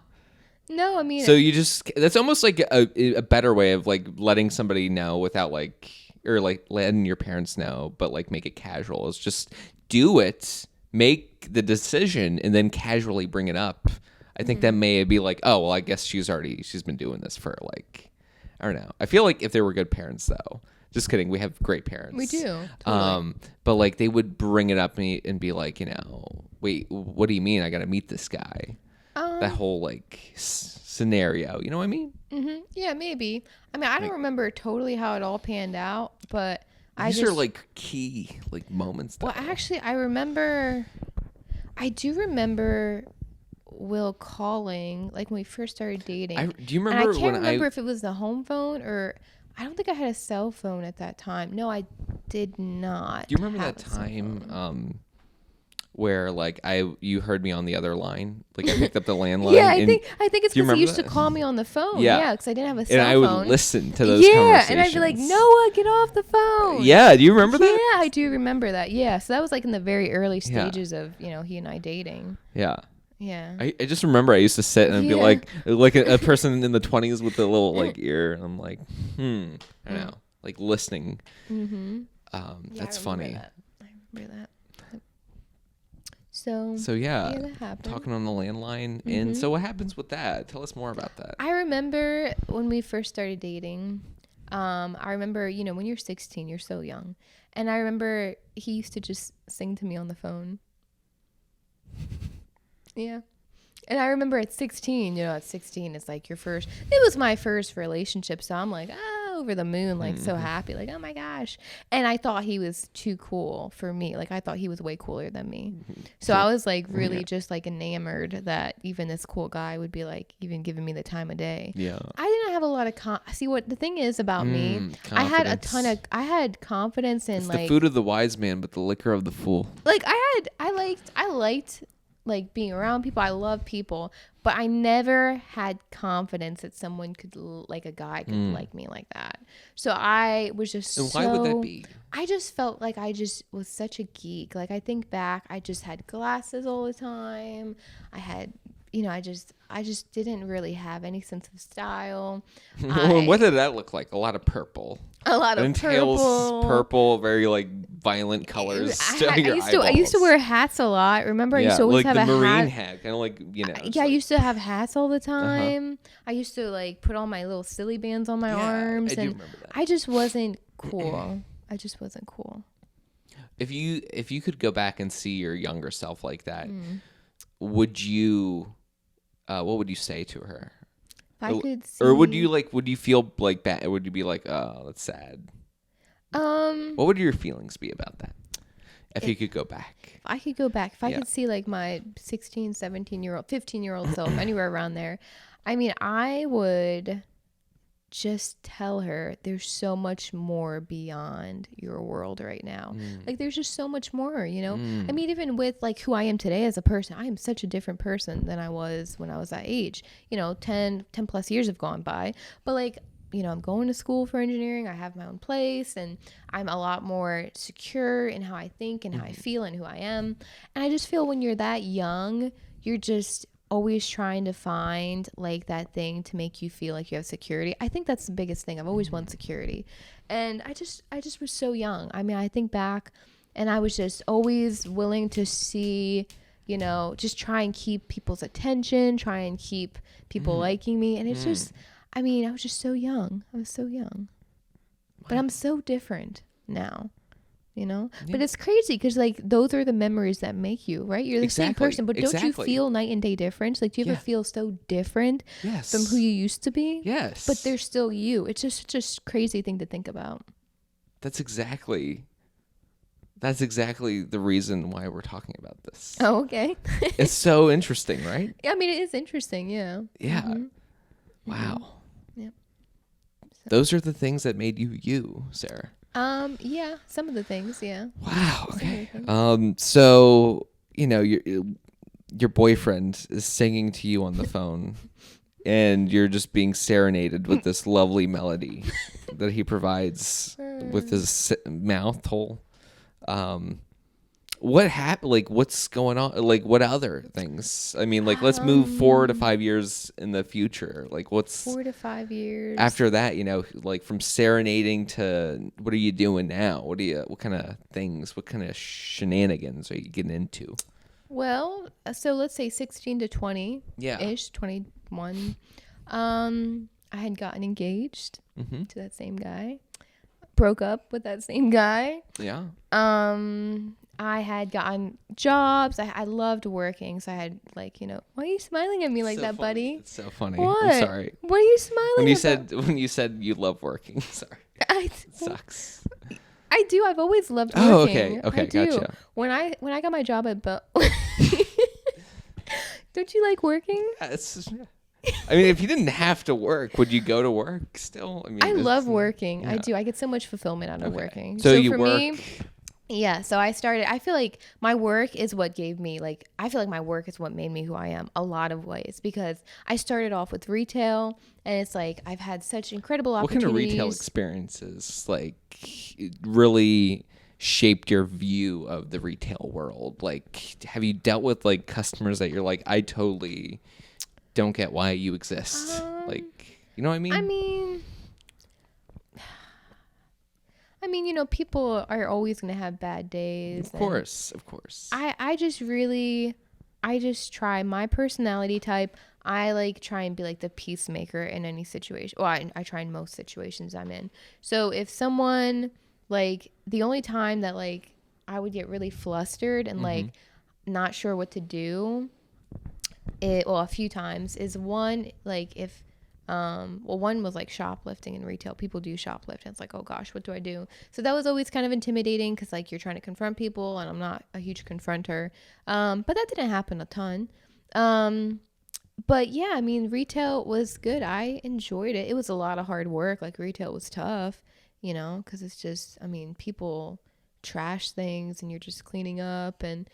No, I mean, so you just, that's almost like a better way of like letting somebody know without like, or like letting your parents know, but like make it casual. It's just do it, make the decision, and then casually bring it up. I think that may be like, oh, well, I guess she's been doing this for like, I don't know. I feel like if they were good parents though, just kidding. We have great parents. We do. Totally. But like they would bring it up and be like, wait, what do you mean? I got to meet this guy. That whole like scenario, you know what I mean? Mm-hmm. Yeah, maybe. I mean, I don't remember totally how it all panned out, but these are like key like moments. Well, actually, I do remember Will calling like when we first started dating. Do you remember and I can't remember if it was the home phone or I don't think I had a cell phone at that time. No, I did not. Do you remember have that a cell time phone. where like you heard me on the other line? Like I picked up the landline. Yeah, and I think it's do you because you remember used to that? call me on the phone. Yeah. Yeah, because I didn't have a And cell I would phone. listen to those Yeah, conversations. and I'd be like, Noah, get off the phone. Yeah, do you remember Yeah, that? I do remember that. Yeah, so that was like in the very early Yeah. stages of, he and I dating. Yeah. Yeah. I just remember I used to sit and be Yeah. like a person in the 20s with a little like ear, and I'm like, I don't know, like listening. Mm-hmm. That's funny. I remember that. So yeah, that happened. talking on the landline. And so what happens with that? Tell us more about that. I remember when we first started dating. I remember, when you're 16, you're so young. And I remember he used to just sing to me on the phone. Yeah. And I remember at 16, it's like it was my first relationship. So I'm like, over the moon, like so happy, like, oh my gosh. And I thought he was too cool for me. Like I thought he was way cooler than me. So I was like really just like enamored that even this cool guy would be like even giving me the time of day. Yeah. I didn't have a lot of see what the thing is about me. I had confidence in it's like the food of the wise man, but the liquor of the fool. Like I liked like being around people. I love people, but I never had confidence that someone could like a guy could like me like that. So I was just And why would that be? I just felt like I just was such a geek. Like I think back, I just had glasses all the time. I had I just didn't really have any sense of style. What did that look like? A lot of purple. A lot of purple, very like violent colors. I used to wear hats a lot. Remember, I used to always like have the a Marine hat. kind of like I used to have hats all the time. I used to like put all my little silly bands on my arms, I do and remember that. I just wasn't cool. I just wasn't cool. If you could go back and see your younger self like that, would you? What would you say to her? If I could see, or would you feel like bad? Would you be like, oh, that's sad? What would your feelings be about that? If you could go back. If I could go back, if I could see like my 16, 17-year-old, 15-year-old self, anywhere around there, I mean, I would just tell her there's so much more beyond your world right now. Like there's just so much more, I mean, even with like who I am today as a person, I am such a different person than I was when I was that age. 10 plus years have gone by, but like, I'm going to school for engineering. I have my own place, and I'm a lot more secure in how I think and how I feel and who I am. And I just feel when you're that young, you're just always trying to find like that thing to make you feel like you have security. I think that's the biggest thing. I've always wanted security. And I just was so young. I mean, I think back and I was just always willing to see, just try and keep people's attention, try and keep people liking me. And it's just, I mean, I was just so young. I was so young. But I'm so different now. But it's crazy because like those are the memories that make you, right? You're the same person, but don't you feel night and day difference? Like, do you ever feel so different from who you used to be? Yes. But they're still you. It's just such a crazy thing to think about. That's exactly the reason why we're talking about this. Oh, okay. It's so interesting, right? I mean, it is interesting. Yeah. Yeah. Wow. Yeah. So. Those are the things that made you, Sarah. Yeah, some of the things, yeah. Wow. Okay. So, your boyfriend is singing to you on the phone and you're just being serenaded with this lovely melody that he provides with his mouth hole. What happened? Like, what's going on? Like, what other things? I mean, like, let's move 4 to 5 years in the future. Like, what's 4 to 5 years after that? Like from serenading to what are you doing now? What kind of things? What kind of shenanigans are you getting into? Well, so let's say 16 to 20 ish, 21. I had gotten engaged to that same guy. Broke up with that same guy. Yeah. I had gotten jobs. I loved working. So I had like, why are you smiling at me like that, funny. buddy? It's so funny. What? I'm sorry. What are you smiling at? When you said you love working. Sorry. It sucks. I do. I've always loved working. Oh, okay. Okay, I do. Gotcha. When I got my job at Don't you like working? Yeah, I mean, if you didn't have to work, would you go to work still? I mean, I love working. yeah. I do. I get so much fulfillment out of working. So you for work. me, yeah. So I feel like my work is what gave me, like, I feel like my work is what made me who I am a lot of ways, because I started off with retail, and it's like I've had such incredible opportunities. What kind of retail experiences, like, really shaped your view of the retail world? Like, have you dealt with, like, customers that you're like, I totally don't get why you exist? Like, you know what I mean? I mean, you know, people are always going to have bad days. Of course. I just try my personality type. I like try and be like the peacemaker in any situation. Well, I try in most situations I'm in. So if someone, like, the only time that, like, I would get really flustered and like not sure what to do, a few times is one, like, if one was like shoplifting in retail. People do shoplift, and it's like, oh gosh, what do I do? So that was always kind of intimidating, because like you're trying to confront people, and I'm not a huge confronter, but that didn't happen a ton. But yeah, I mean, retail was good. I enjoyed it. It was a lot of hard work. Like, retail was tough, you know, because it's just, I mean, people trash things and you're just cleaning up, and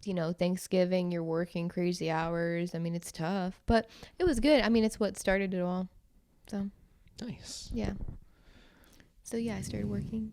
you know, Thanksgiving, you're working crazy hours. I mean, it's tough, but it was good. I mean, it's what started it all. So nice. Yeah. So yeah, I started working.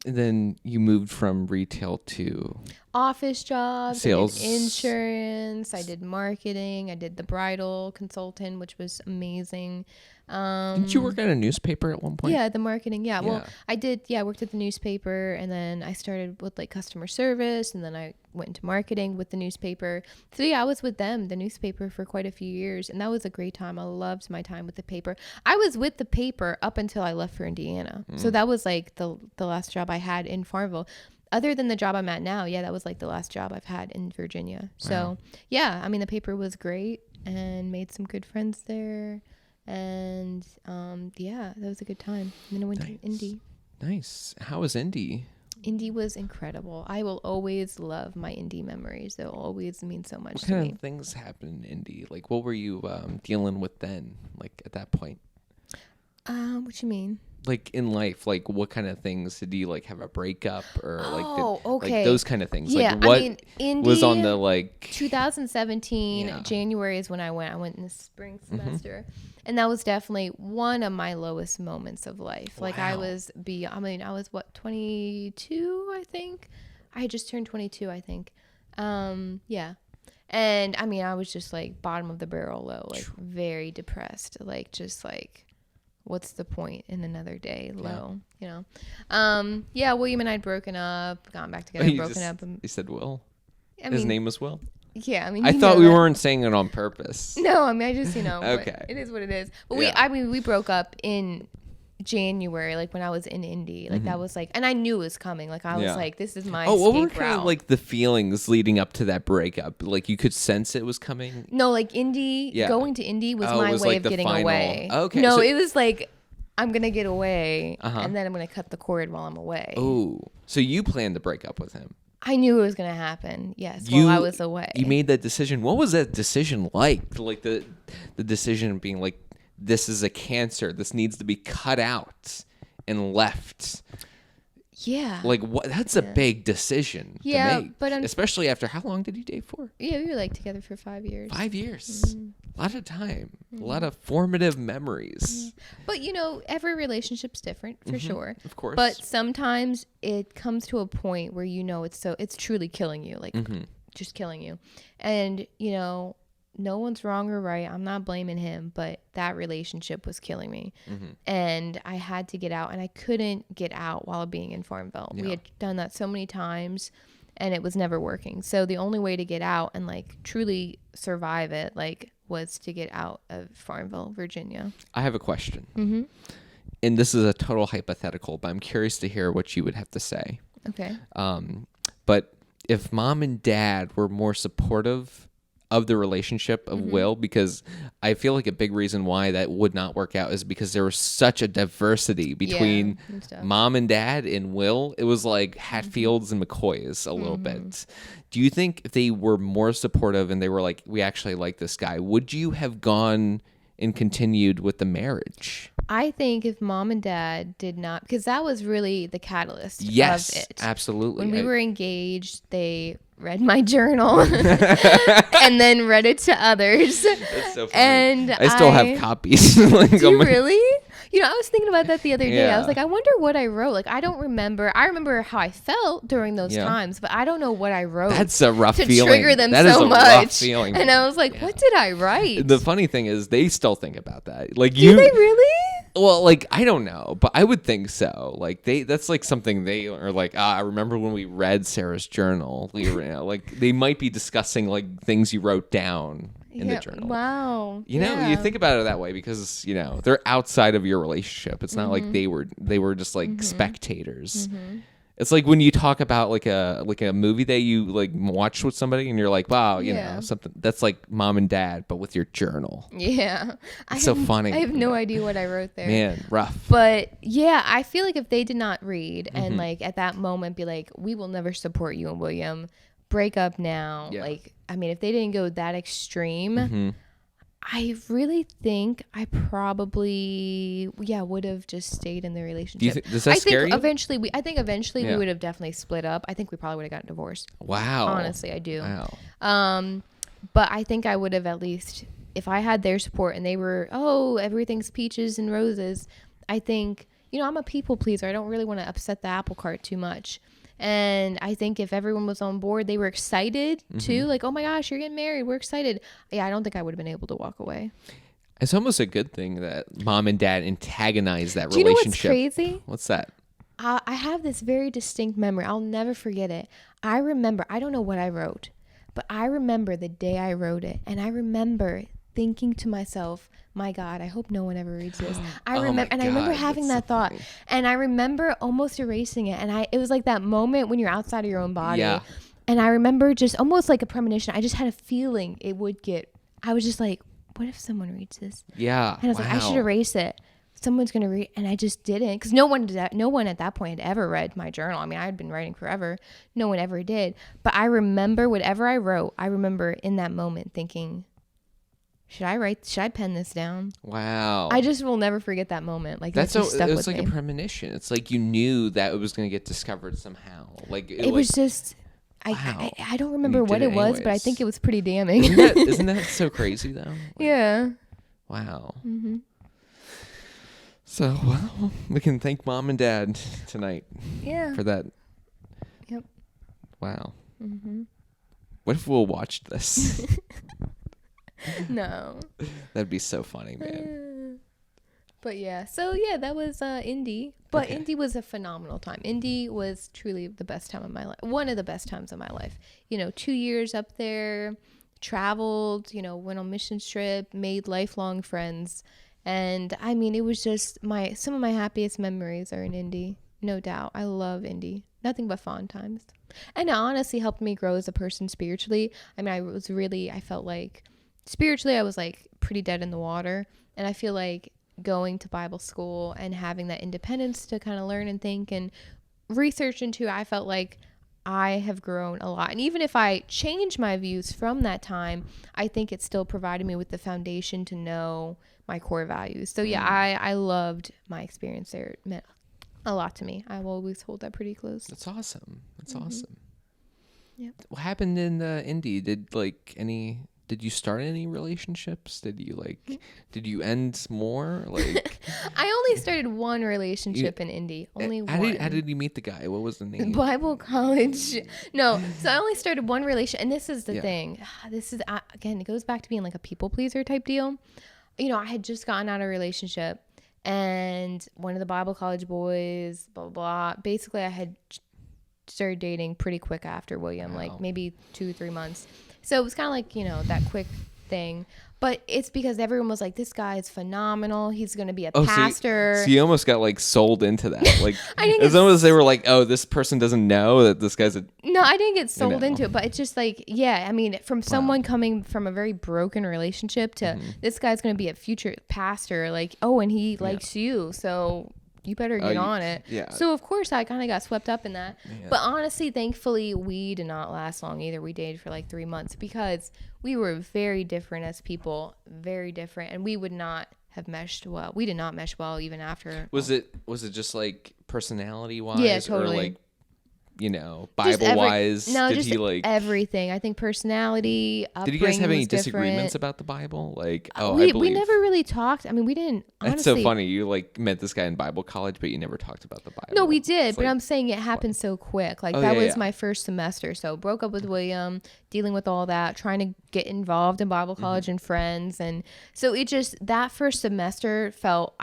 And then you moved from retail to office jobs, sales, I did insurance, I did marketing, I did the bridal consultant, which was amazing. Didn't you work at a newspaper at one point? Yeah, the marketing. Yeah. Well, I did. Yeah, I worked at the newspaper, and then I started with like customer service, and then I went into marketing with the newspaper. So yeah, I was with them, the newspaper, for quite a few years, and that was a great time. I loved my time with the paper. I was with the paper up until I left for Indiana. So that was like the last job I had in Farmville. Other than the job I'm at now, yeah, that was like the last job I've had in Virginia. So yeah, I mean, the paper was great, and made some good friends there. And yeah, that was a good time. And then I went to Indy. Nice. How was Indy? Indy was incredible. I will always love my Indy memories. They'll always mean so much to me. What kind of things happened in Indy? Like, what were you dealing with then, like, at that point? What you mean? Like, in life, like, what kind of things did you, like, have a breakup, or okay, like those kind of things? Yeah, like, what I mean, Indy was on the, like, 2017 January is when I went. I went in the spring semester, and that was definitely one of my lowest moments of life. Like, I was what, 22, I think. I had just turned 22, I think. Yeah. And I mean, I was just like bottom of the barrel low, like very depressed, like just like, what's the point in another day low, you know? Yeah, William and I had broken up, gotten back together, up. You said Will? I His mean, name was Will? Yeah, I mean, I thought we weren't saying it on purpose. No, I mean, I just, you know, okay. It is what it is. But we broke up in January, like when I was in Indy, like that was like, and I knew it was coming. Like I was like, this is my escape what were route. kind of like the feelings leading up to that breakup? Like you could sense it was coming? No, like Indy, going to Indy was my way of getting away. Okay. No, it was like, I'm going to get away and then I'm going to cut the cord while I'm away. Oh, so you planned to break up with him? I knew it was going to happen. Yes, while I was away. You made that decision. What was that decision like? Like the decision of being like, this is a cancer. This needs to be cut out and left. Yeah. Like what? That's a big decision to make. But especially after, how long did you date for? Yeah, we were like together for 5 years. 5 years. A lot of time. A lot of formative memories. But you know, every relationship's different for sure. Of course. But sometimes it comes to a point where you know it's truly killing you, like just killing you. And you know, no one's wrong or right. I'm not blaming him, but that relationship was killing me. And I had to get out, and I couldn't get out while being in Farmville. We had done that so many times and it was never working. So the only way to get out and like truly survive it, like, was to get out of Farmville, Virginia. I have a question. And this is a total hypothetical, but I'm curious to hear what you would have to say. Okay. But if mom and dad were more supportive of the relationship of Will, because I feel like a big reason why that would not work out is because there was such a diversity between mom and dad and Will. It was like Hatfields and McCoys a little bit. Do you think if they were more supportive and they were like, we actually like this guy, would you have gone and continued with the marriage? I think if mom and dad did not, because that was really the catalyst of it. Absolutely. When we were engaged, they read my journal and then read it to others. That's so funny. And I still have copies. Like, do you really? You know, I was thinking about that the other day. Yeah. I was like, I wonder what I wrote. Like, I don't remember. I remember how I felt during those times, but I don't know what I wrote. That's a rough to feeling. Trigger them that so is a much. rough feeling. And I was like, what did I write? The funny thing is, they still think about that. Like, do they really? Well, like, I don't know, but I would think so. Like, that's like something they are like, I remember when we read Sarah's journal. Like, they might be discussing like things you wrote down in the journal. Wow. You know, you think about it that way because, you know, they're outside of your relationship. It's not like they were just like spectators. It's like when you talk about like a movie that you like watched with somebody and you're like, wow, you know, something that's like mom and dad, but with your journal. Yeah. It's so funny. I have no idea what I wrote there. Man, rough. But yeah, I feel like if they did not read and like at that moment be like, we will never support you and William, break up now. Yeah. Like, I mean, if they didn't go that extreme, I really think I probably would have just stayed in the relationship. Does that scare you? Eventually we would have definitely split up. I think we probably would have gotten divorced. Wow. Honestly, I do. Wow. But I think I would have at least, if I had their support and they were, everything's peaches and roses. I think, you know, I'm a people pleaser. I don't really want to upset the apple cart too much. And I think if everyone was on board, they were excited too. Like, oh my gosh, you're getting married. We're excited. Yeah, I don't think I would have been able to walk away. It's almost a good thing that mom and dad antagonize that Do you know relationship. what's crazy? What's that? I have this very distinct memory. I'll never forget it. I remember, I don't know what I wrote, but I remember the day I wrote it. And I remember thinking to myself, my God, I hope no one ever reads this. I remember having that thought. Funny. And I remember almost erasing it. And it was like that moment when you're outside of your own body. Yeah. And I remember just almost like a premonition. I just had a feeling I was just like, what if someone reads this? Yeah. And I was like, I should erase it. Someone's going to read. And I just didn't. Because no one at that point had ever read my journal. I mean, I had been writing forever. No one ever did. But I remember whatever I wrote, I remember in that moment thinking, should I pen this down? Wow. I just will never forget that moment. Like, it was like me. a premonition. It's like you knew that it was going to get discovered somehow. Like it was just, wow. I don't remember what it was, but I think it was pretty damning. Isn't that so crazy though? Like, yeah. Wow. So, well, we can thank mom and dad tonight. Yeah. For that. Yep. Wow. What if Will watched this? No. That'd be so funny, man. But yeah, so yeah, that was Indy. But Indy was a phenomenal time. Indy was truly the best time of my life. One of the best times of my life. You know, 2 years up there, traveled, you know, went on mission trip, made lifelong friends. And I mean, it was just some of my happiest memories are in Indy. No doubt. I love Indy. Nothing but fond times. And it honestly helped me grow as a person spiritually. I mean, I felt like spiritually, I was like pretty dead in the water. And I feel like going to Bible school and having that independence to kind of learn and think and research into, I felt like I have grown a lot. And even if I change my views from that time, I think it still provided me with the foundation to know my core values. So yeah, I loved my experience there. It meant a lot to me. I will always hold that pretty close. That's awesome. That's awesome. Yep. What happened in Indy? Did you start any relationships? Did you end more? Like, I only started one relationship in Indy. Only one. How did you meet the guy? What was the name? Bible college. No, so I only started one relation. And this is the thing. This is, again, it goes back to being like a people pleaser type deal. You know, I had just gotten out of a relationship and one of the Bible college boys, blah, blah, blah. Basically, I had started dating pretty quick after William, like maybe 2-3 months. So it was kind of like, you know, that quick thing. But it's because everyone was like, this guy is phenomenal. He's going to be a pastor. So you almost got like sold into that. Like, I didn't as long as they were like, oh, this person doesn't know that this guy's a... No, I didn't get sold into it, but it's just like, yeah, I mean, from someone coming from a very broken relationship to this guy's going to be a future pastor, like, oh, and he likes you, so you better get on it. Yeah. So, of course, I kind of got swept up in that. Yeah. But honestly, thankfully, we did not last long either. We dated for like 3 months because we were very different as people, very different, and we would not have meshed well. We did not mesh well even after. Was it just like personality wise? Yeah, totally. Or like, you know, Bible wise? No, just everything. I think personality, upbringing. Did you guys have any disagreements about the Bible? Like, we never really talked. I mean, we didn't. Honestly. That's so funny. You like met this guy in Bible college, but you never talked about the Bible. No, we did, but I'm saying it happened so quick. Like that was my first semester. So broke up with William, dealing with all that, trying to get involved in Bible college and friends, and so it just that first semester felt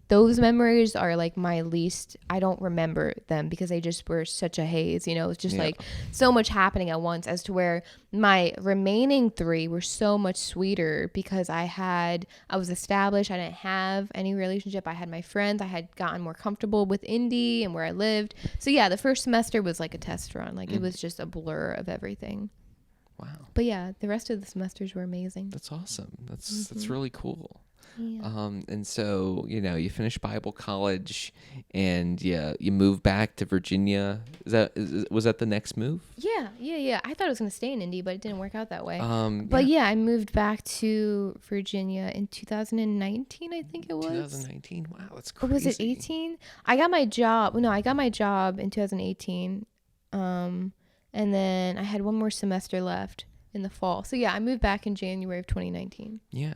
those memories are like my least. I don't remember them because they just were such a haze. You know, it was just like so much happening at once, as to where my remaining 3 were so much sweeter because I was established. I didn't have any relationship. I had my friends. I had gotten more comfortable with Indy and where I lived. So yeah, the first semester was like a test run. Like it was just a blur of everything. Wow. But yeah, the rest of the semesters were amazing. That's awesome. That's really cool. Yeah. And so, you know, you finished Bible college and you moved back to Virginia. Was that the next move? Yeah. I thought I was going to stay in Indy, but it didn't work out that way. But I moved back to Virginia in 2019, I think it was. 2019? Wow, that's crazy. Or was it 18? I got my job in 2018. And then I had one more semester left in the fall. So yeah, I moved back in January of 2019. Yeah.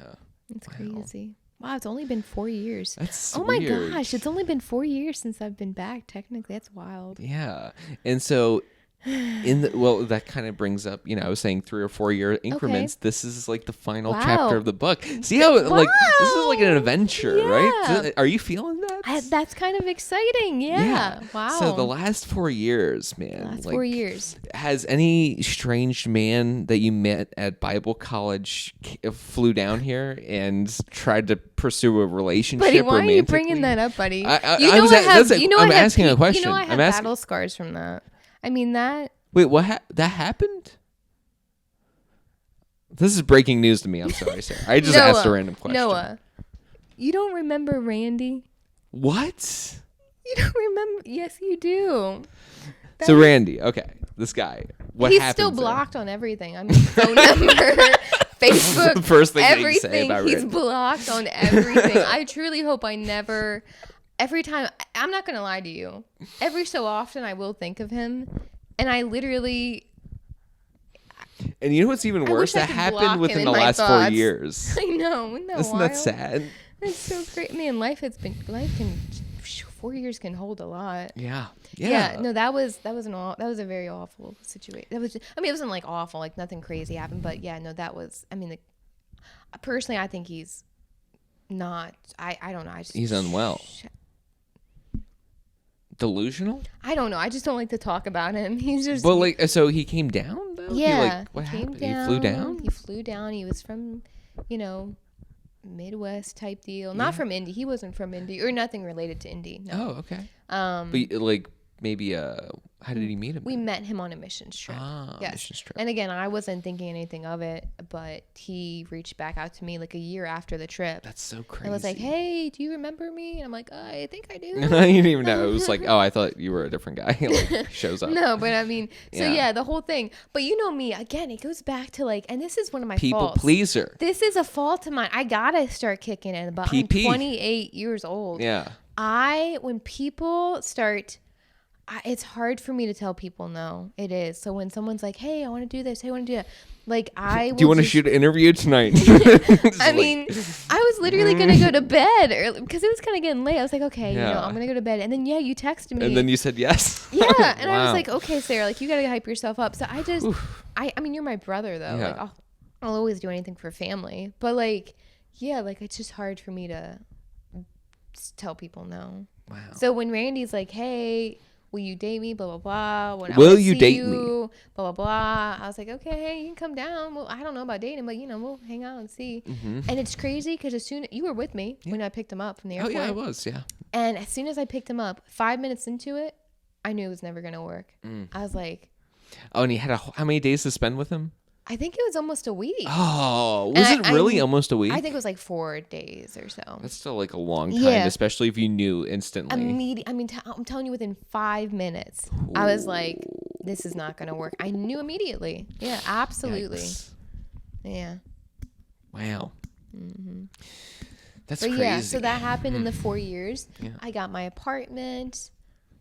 It's crazy. Wow, it's only been 4 years. That's my gosh, it's only been 4 years since I've been back. Technically, that's wild. Yeah, and so that kind of brings up, you know, I was saying 3 or 4 year increments. Okay. This is like the final chapter of the book. See how like this is like an adventure, right? Are you feeling that? That's kind of exciting. Yeah. Wow. So the last 4 years, man. Last 4 years. Has any estranged man that you met at Bible college flew down here and tried to pursue a relationship? Buddy, why are you bringing that up, buddy? I'm asking a question. You know I have battle scars from that. I mean that. Wait, what? That happened? This is breaking news to me. I'm sorry, Sarah. I just asked a random question. Noah, you don't remember Randy? What? You don't remember? Yes, you do. So Randy, okay, this guy. What happened? He's still blocked on everything. I mean, phone number, Facebook, the first thing everything. That you say about He's Randy. Blocked on everything. I truly hope I never. Every time, I'm not going to lie to you. Every so often, I will think of him. And I literally... And you know what's even worse? That happened within the last 4 years. I know. Isn't that wild? Sad? That's so great. Man, life can... 4 years can hold a lot. Yeah. No, that was a very awful situation. It wasn't like awful, like nothing crazy happened. But yeah, no, that was... I mean, personally, I think he's not... I don't know. He's unwell. Delusional? I don't know. I just don't like to talk about him. He's just... Well, like, so he came down, though? Yeah. What happened? He flew down? He flew down. He was from, Midwest type deal. Not from Indy. He wasn't from Indy. Or nothing related to Indy. No. Oh, okay. But, like, maybe... how did he meet him? We met him on a missions trip. Yes. Missions trip. And again, I wasn't thinking anything of it, but he reached back out to me like a year after the trip. That's so crazy. I was like, hey, do you remember me? And I'm like, I think I do. You didn't even know. It was like, I thought you were a different guy. Like, shows up. No, but I mean, the whole thing. But you know me, again, it goes back to like, and this is one of my people faults. Pleaser. This is a fault of mine. I gotta start kicking it, but I'm 28 years old. Yeah. When people start... it's hard for me to tell people no. It is. So when someone's like, hey, I want to do this. Hey, I want to do that. Like, do you want to shoot an interview tonight? I mean, I was literally going to go to bed early because it was kind of getting late. I was like, okay, I'm going to go to bed. And then, you texted me. And then you said yes. Yeah. And I was like, okay, Sarah, like, you got to hype yourself up. So I just, I mean, you're my brother, though. Yeah. Like, I'll always do anything for family. But, like, it's just hard for me to tell people no. Wow. So when Randy's like, hey, will you date me? Blah, blah, blah. When Will I you see date me? Blah, blah, blah. I was like, okay, you can come down. Well, I don't know about dating, but, we'll hang out and see. And it's crazy because as soon you were with me when I picked him up from the airport. Oh, yeah, I was, yeah. And as soon as I picked him up, 5 minutes into it, I knew it was never going to work. I was like. Oh, and you had how many days to spend with him? I think it was almost a week. Oh, was it really almost a week? I think it was like 4 days or so. That's still like a long time, especially if you knew instantly. I'm telling you, within 5 minutes, I was like, this is not going to work. I knew immediately. Yeah, absolutely. Yikes. Yeah. Wow. That's but crazy. Yeah, so that happened in the 4 years. Yeah. I got my apartment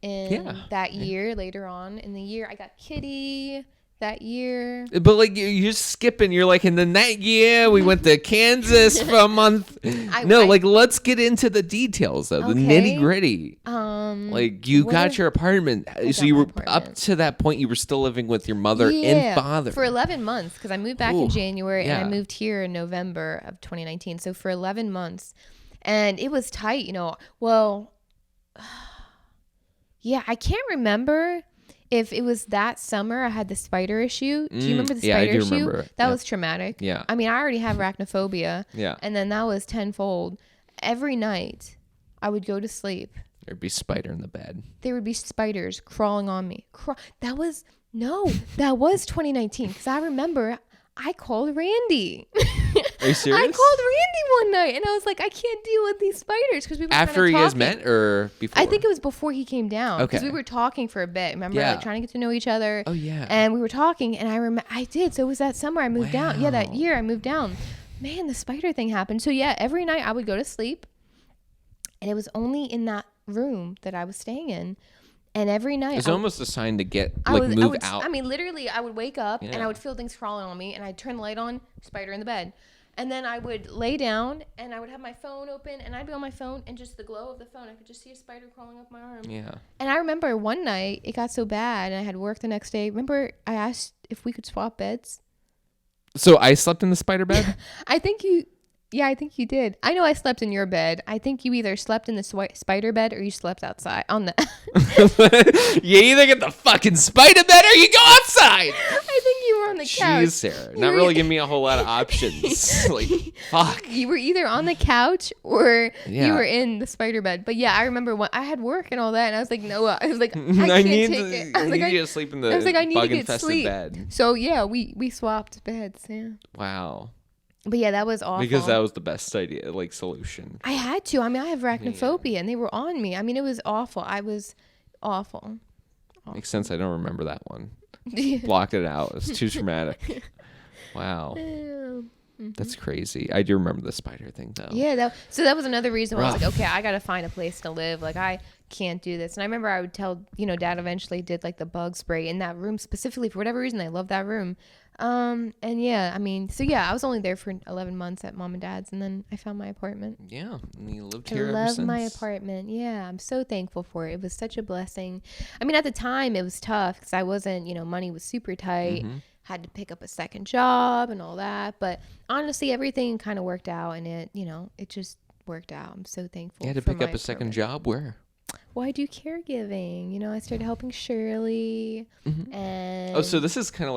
in that year. Later on in the year, I got Kitty. That year. But like you're skipping. You're like, and then that year we went to Kansas for a month. Let's get into the details though, the nitty gritty. Like you got your apartment. So you were up to that point. You were still living with your mother and father for 11 months because I moved back in January and I moved here in November of 2019. So for 11 months, and it was tight. Well, yeah, I can't remember. If it was that summer, I had the spider issue. Do you remember the spider issue? Remember. That was traumatic. Yeah. I mean, I already have arachnophobia. Yeah. And then that was tenfold. Every night, I would go to sleep. There'd be spider in the bed. There would be spiders crawling on me. That was 2019. Because I remember I called Randy. Are you serious? I called Randy one night and I was like, I can't deal with these spiders because we were after you guys met or before? I think it was before he came down. Okay. Because we were talking for a bit. Remember, like trying to get to know each other. Oh yeah. And we were talking, and I remember I did. So it was that summer I moved down. Yeah, that year I moved down. Man, the spider thing happened. So yeah, every night I would go to sleep, and it was only in that room that I was staying in. And every night it's almost a sign to get move out. I mean, literally, I would wake up and I would feel things crawling on me, and I'd turn the light on, spider in the bed, and then I would lay down and I would have my phone open, and I'd be on my phone, and just the glow of the phone, I could just see a spider crawling up my arm. Yeah. And I remember one night it got so bad, and I had work the next day. Remember, I asked if we could swap beds. So I slept in the spider bed. I think you did. I know I slept in your bed. I think you either slept in the spider bed or you slept outside on the. You either get the fucking spider bed or you go outside. I think you were on the couch. Jeez, Sarah. Not really giving me a whole lot of options. Like, fuck. You were either on the couch or you were in the spider bed. But yeah, I remember when I had work and all that, and I was like, Noah, I was like, I can't take it. I was like, I need to sleep in the bug-infested bed. So yeah, we swapped beds. Yeah. Wow. But yeah, that was awful. Because that was the best idea, solution. I had to. I mean, I have arachnophobia, and they were on me. I mean, it was awful. I was awful. Makes sense. I don't remember that one. Blocked it out. It's too traumatic. Wow. That's crazy. I do remember the spider thing, though. Yeah. So that was another reason why I was like, okay, I got to find a place to live. Like, I can't do this. And I remember I would tell, Dad eventually did, the bug spray in that room specifically. For whatever reason, I love that room. And yeah, I mean, so yeah, I was only there for 11 months at Mom and Dad's, and then I found my apartment. Yeah, and you lived here ever since. I love my apartment. Yeah, I'm so thankful for it. It was such a blessing. I mean, at the time, it was tough because I wasn't, money was super tight. Had to pick up a second job and all that. But honestly, everything kind of worked out, and it just worked out. I'm so thankful. You had to pick up a second job? Where? Well, I do caregiving. I started helping Shirley, and so this is kind of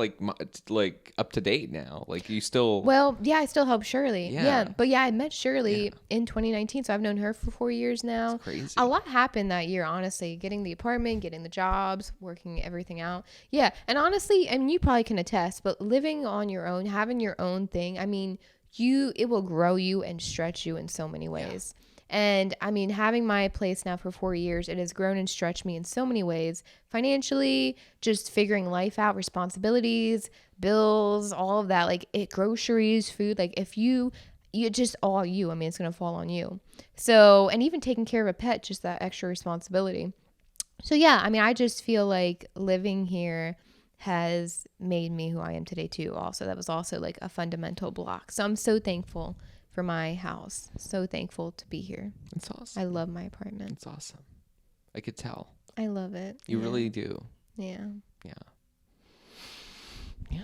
like up to date now. Like you still. Well, yeah, I still help Shirley. Yeah, but yeah, I met Shirley in 2019, so I've known her for 4 years now. That's crazy. A lot happened that year, honestly. Getting the apartment, getting the jobs, working everything out. Yeah, and honestly, I mean, you probably can attest, but living on your own, having your own thing, I mean, it will grow you and stretch you in so many ways. Yeah. And I mean, having my place now for 4 years, it has grown and stretched me in so many ways. Financially, just figuring life out, responsibilities, bills, all of that, groceries, food. If you just all you, I mean, it's going to fall on you. So, and even taking care of a pet, just that extra responsibility. So yeah, I mean, I just feel like living here has made me who I am today too. Also, that was also a fundamental block. So I'm so thankful for my house. So thankful to be here. It's awesome. I love my apartment. It's awesome. I could tell. I love it. You really do. Yeah. Yeah. Yeah.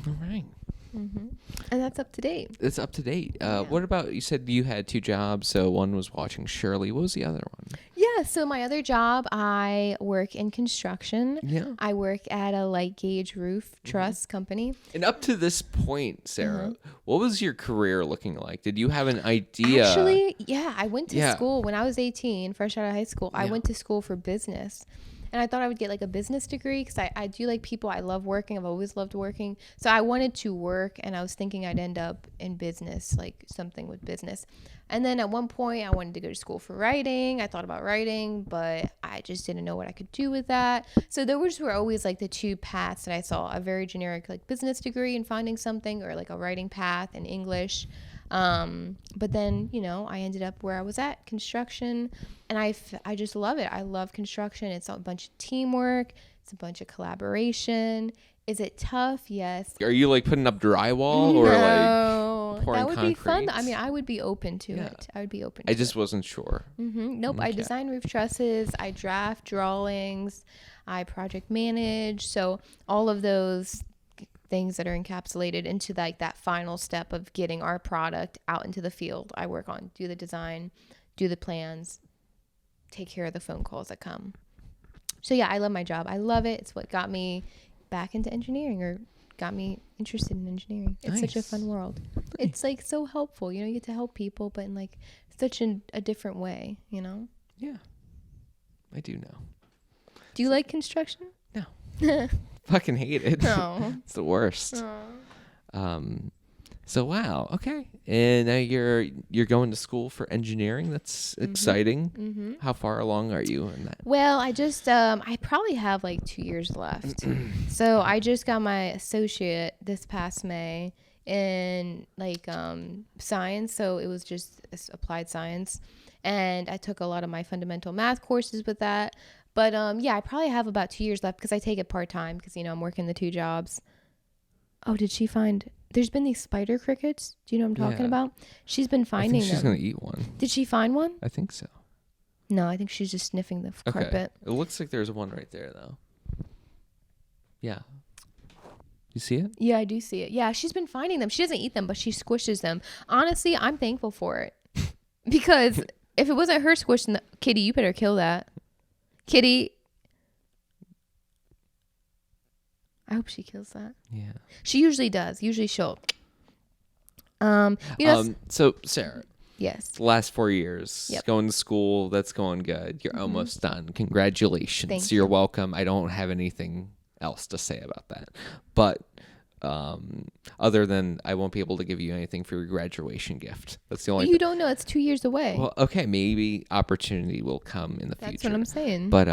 All right. And that's up to date. It's up to date. Yeah. What about, you said you had 2 jobs, so one was watching Shirley. What was the other one? Yeah, so my other job, I work in construction. Yeah. I work at a light gauge roof truss company. And up to this point, Sarah, what was your career looking like? Did you have an idea? Actually, yeah, I went to school when I was 18, fresh out of high school. I went to school for business. And I thought I would get like a business degree because I do like people. I love working. I've always loved working. So I wanted to work, and I was thinking I'd end up in business, like something with business. And then at one point, I wanted to go to school for writing. I thought about writing, but I just didn't know what I could do with that. So those were always like the 2 paths that I saw: a very generic like business degree and finding something, or like a writing path in English. But then, I ended up where I was at, construction, and I just love it. I love construction. It's a bunch of teamwork. It's a bunch of collaboration. Is it tough? Yes. Are you like putting up drywall or like pouring that would concrete? be fun. I mean, I would be open to it. I would be open to it. I just wasn't sure. Nope. I design roof trusses. I draft drawings. I project manage. So all of those things that are encapsulated into like that final step of getting our product out into the field, I work on. Do the design, do the plans, take care of the phone calls that come. So yeah, I love my job. I love it. It's what got me back into engineering, or got me interested in engineering. It's such a fun world. It's like so helpful. You get to help people, but in like such a different way, Yeah, I do know. Do you like construction? No. Fucking hate it. No. It's the worst. So wow, okay. And now you're going to school for engineering. That's exciting. How far along are you in that? Well, I just I probably have like 2 years left. So I just got my associate this past May in like science. So it was just applied science, and I took a lot of my fundamental math courses with that. But yeah, I probably have about 2 years left because I take it part-time because, I'm working the 2 jobs. Oh, did she find... There's been these spider crickets. Do you know what I'm talking about? She's been finding them. She's going to eat one. Did she find one? I think so. No, I think she's just sniffing the carpet. It looks like there's one right there, though. Yeah. You see it? Yeah, I do see it. Yeah, she's been finding them. She doesn't eat them, but she squishes them. Honestly, I'm thankful for it. Because if it wasn't her squishing the... Kitty, you better kill that. Kitty. I hope she kills that. Yeah. She usually does. Usually she'll. So Sarah. Yes. The last 4 years, going to school, that's going good. You're almost done. Congratulations. Thank You're welcome. I don't have anything else to say about that. But other than I won't be able to give you anything for your graduation gift. That's the only You don't know. It's 2 years away. Well, okay, maybe opportunity will come in the future. That's what I'm saying. But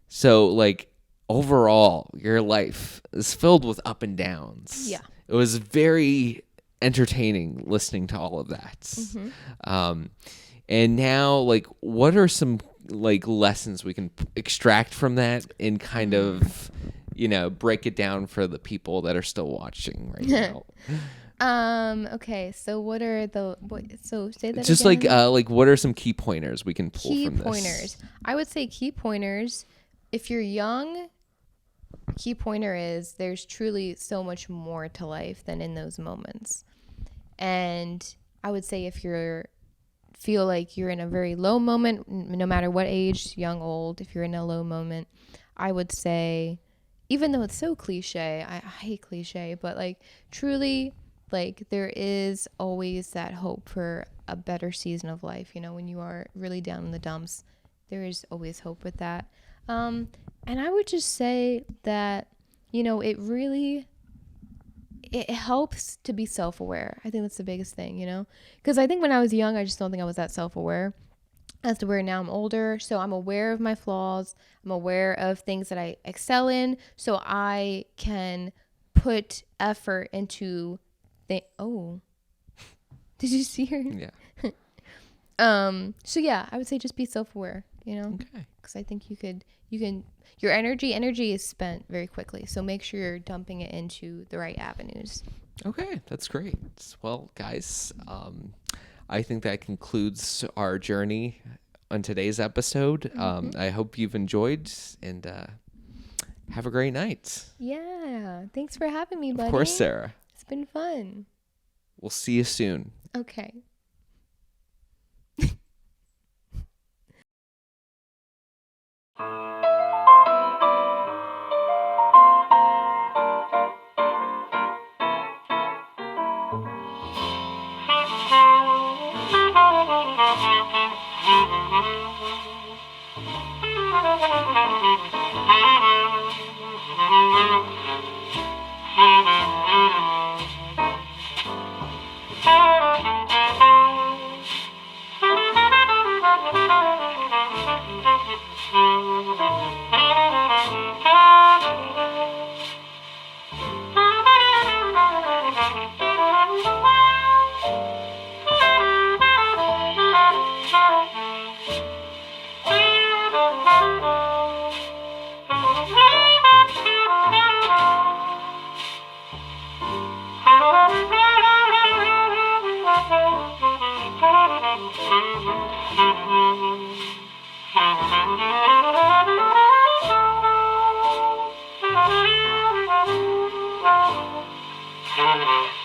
so like overall, your life is filled with up and downs. Yeah. It was very entertaining listening to all of that. And now, like, what are some like lessons we can extract from that and kind of, break it down for the people that are still watching right now? Okay. So what are so say that just again. like what are some key pointers we can pull Key from this? pointers. I would say key pointers. If you're young, key pointer is there's truly so much more to life than in those moments. And I would say if you feel like you're in a very low moment, no matter what age, young, old, if you're in a low moment, I would say, even though it's so cliche, I hate cliche, but like truly, like there is always that hope for a better season of life. When you are really down in the dumps, there is always hope with that. And I would just say that, it helps to be self-aware. I think that's the biggest thing, because I think when I was young, I just don't think I was that self-aware as to where now I'm older. So I'm aware of my flaws. I'm aware of things that I excel in. So I can put effort into oh, did you see her? Yeah. So yeah, I would say just be self-aware, Okay. because I think you can, your energy is spent very quickly. So make sure you're dumping it into the right avenues. Okay, that's great. Well, guys, I think that concludes our journey on today's episode. I hope you've enjoyed, and have a great night. Yeah. Thanks for having me, buddy. Of course, Sarah. It's been fun. We'll see you soon. Okay. Thank you.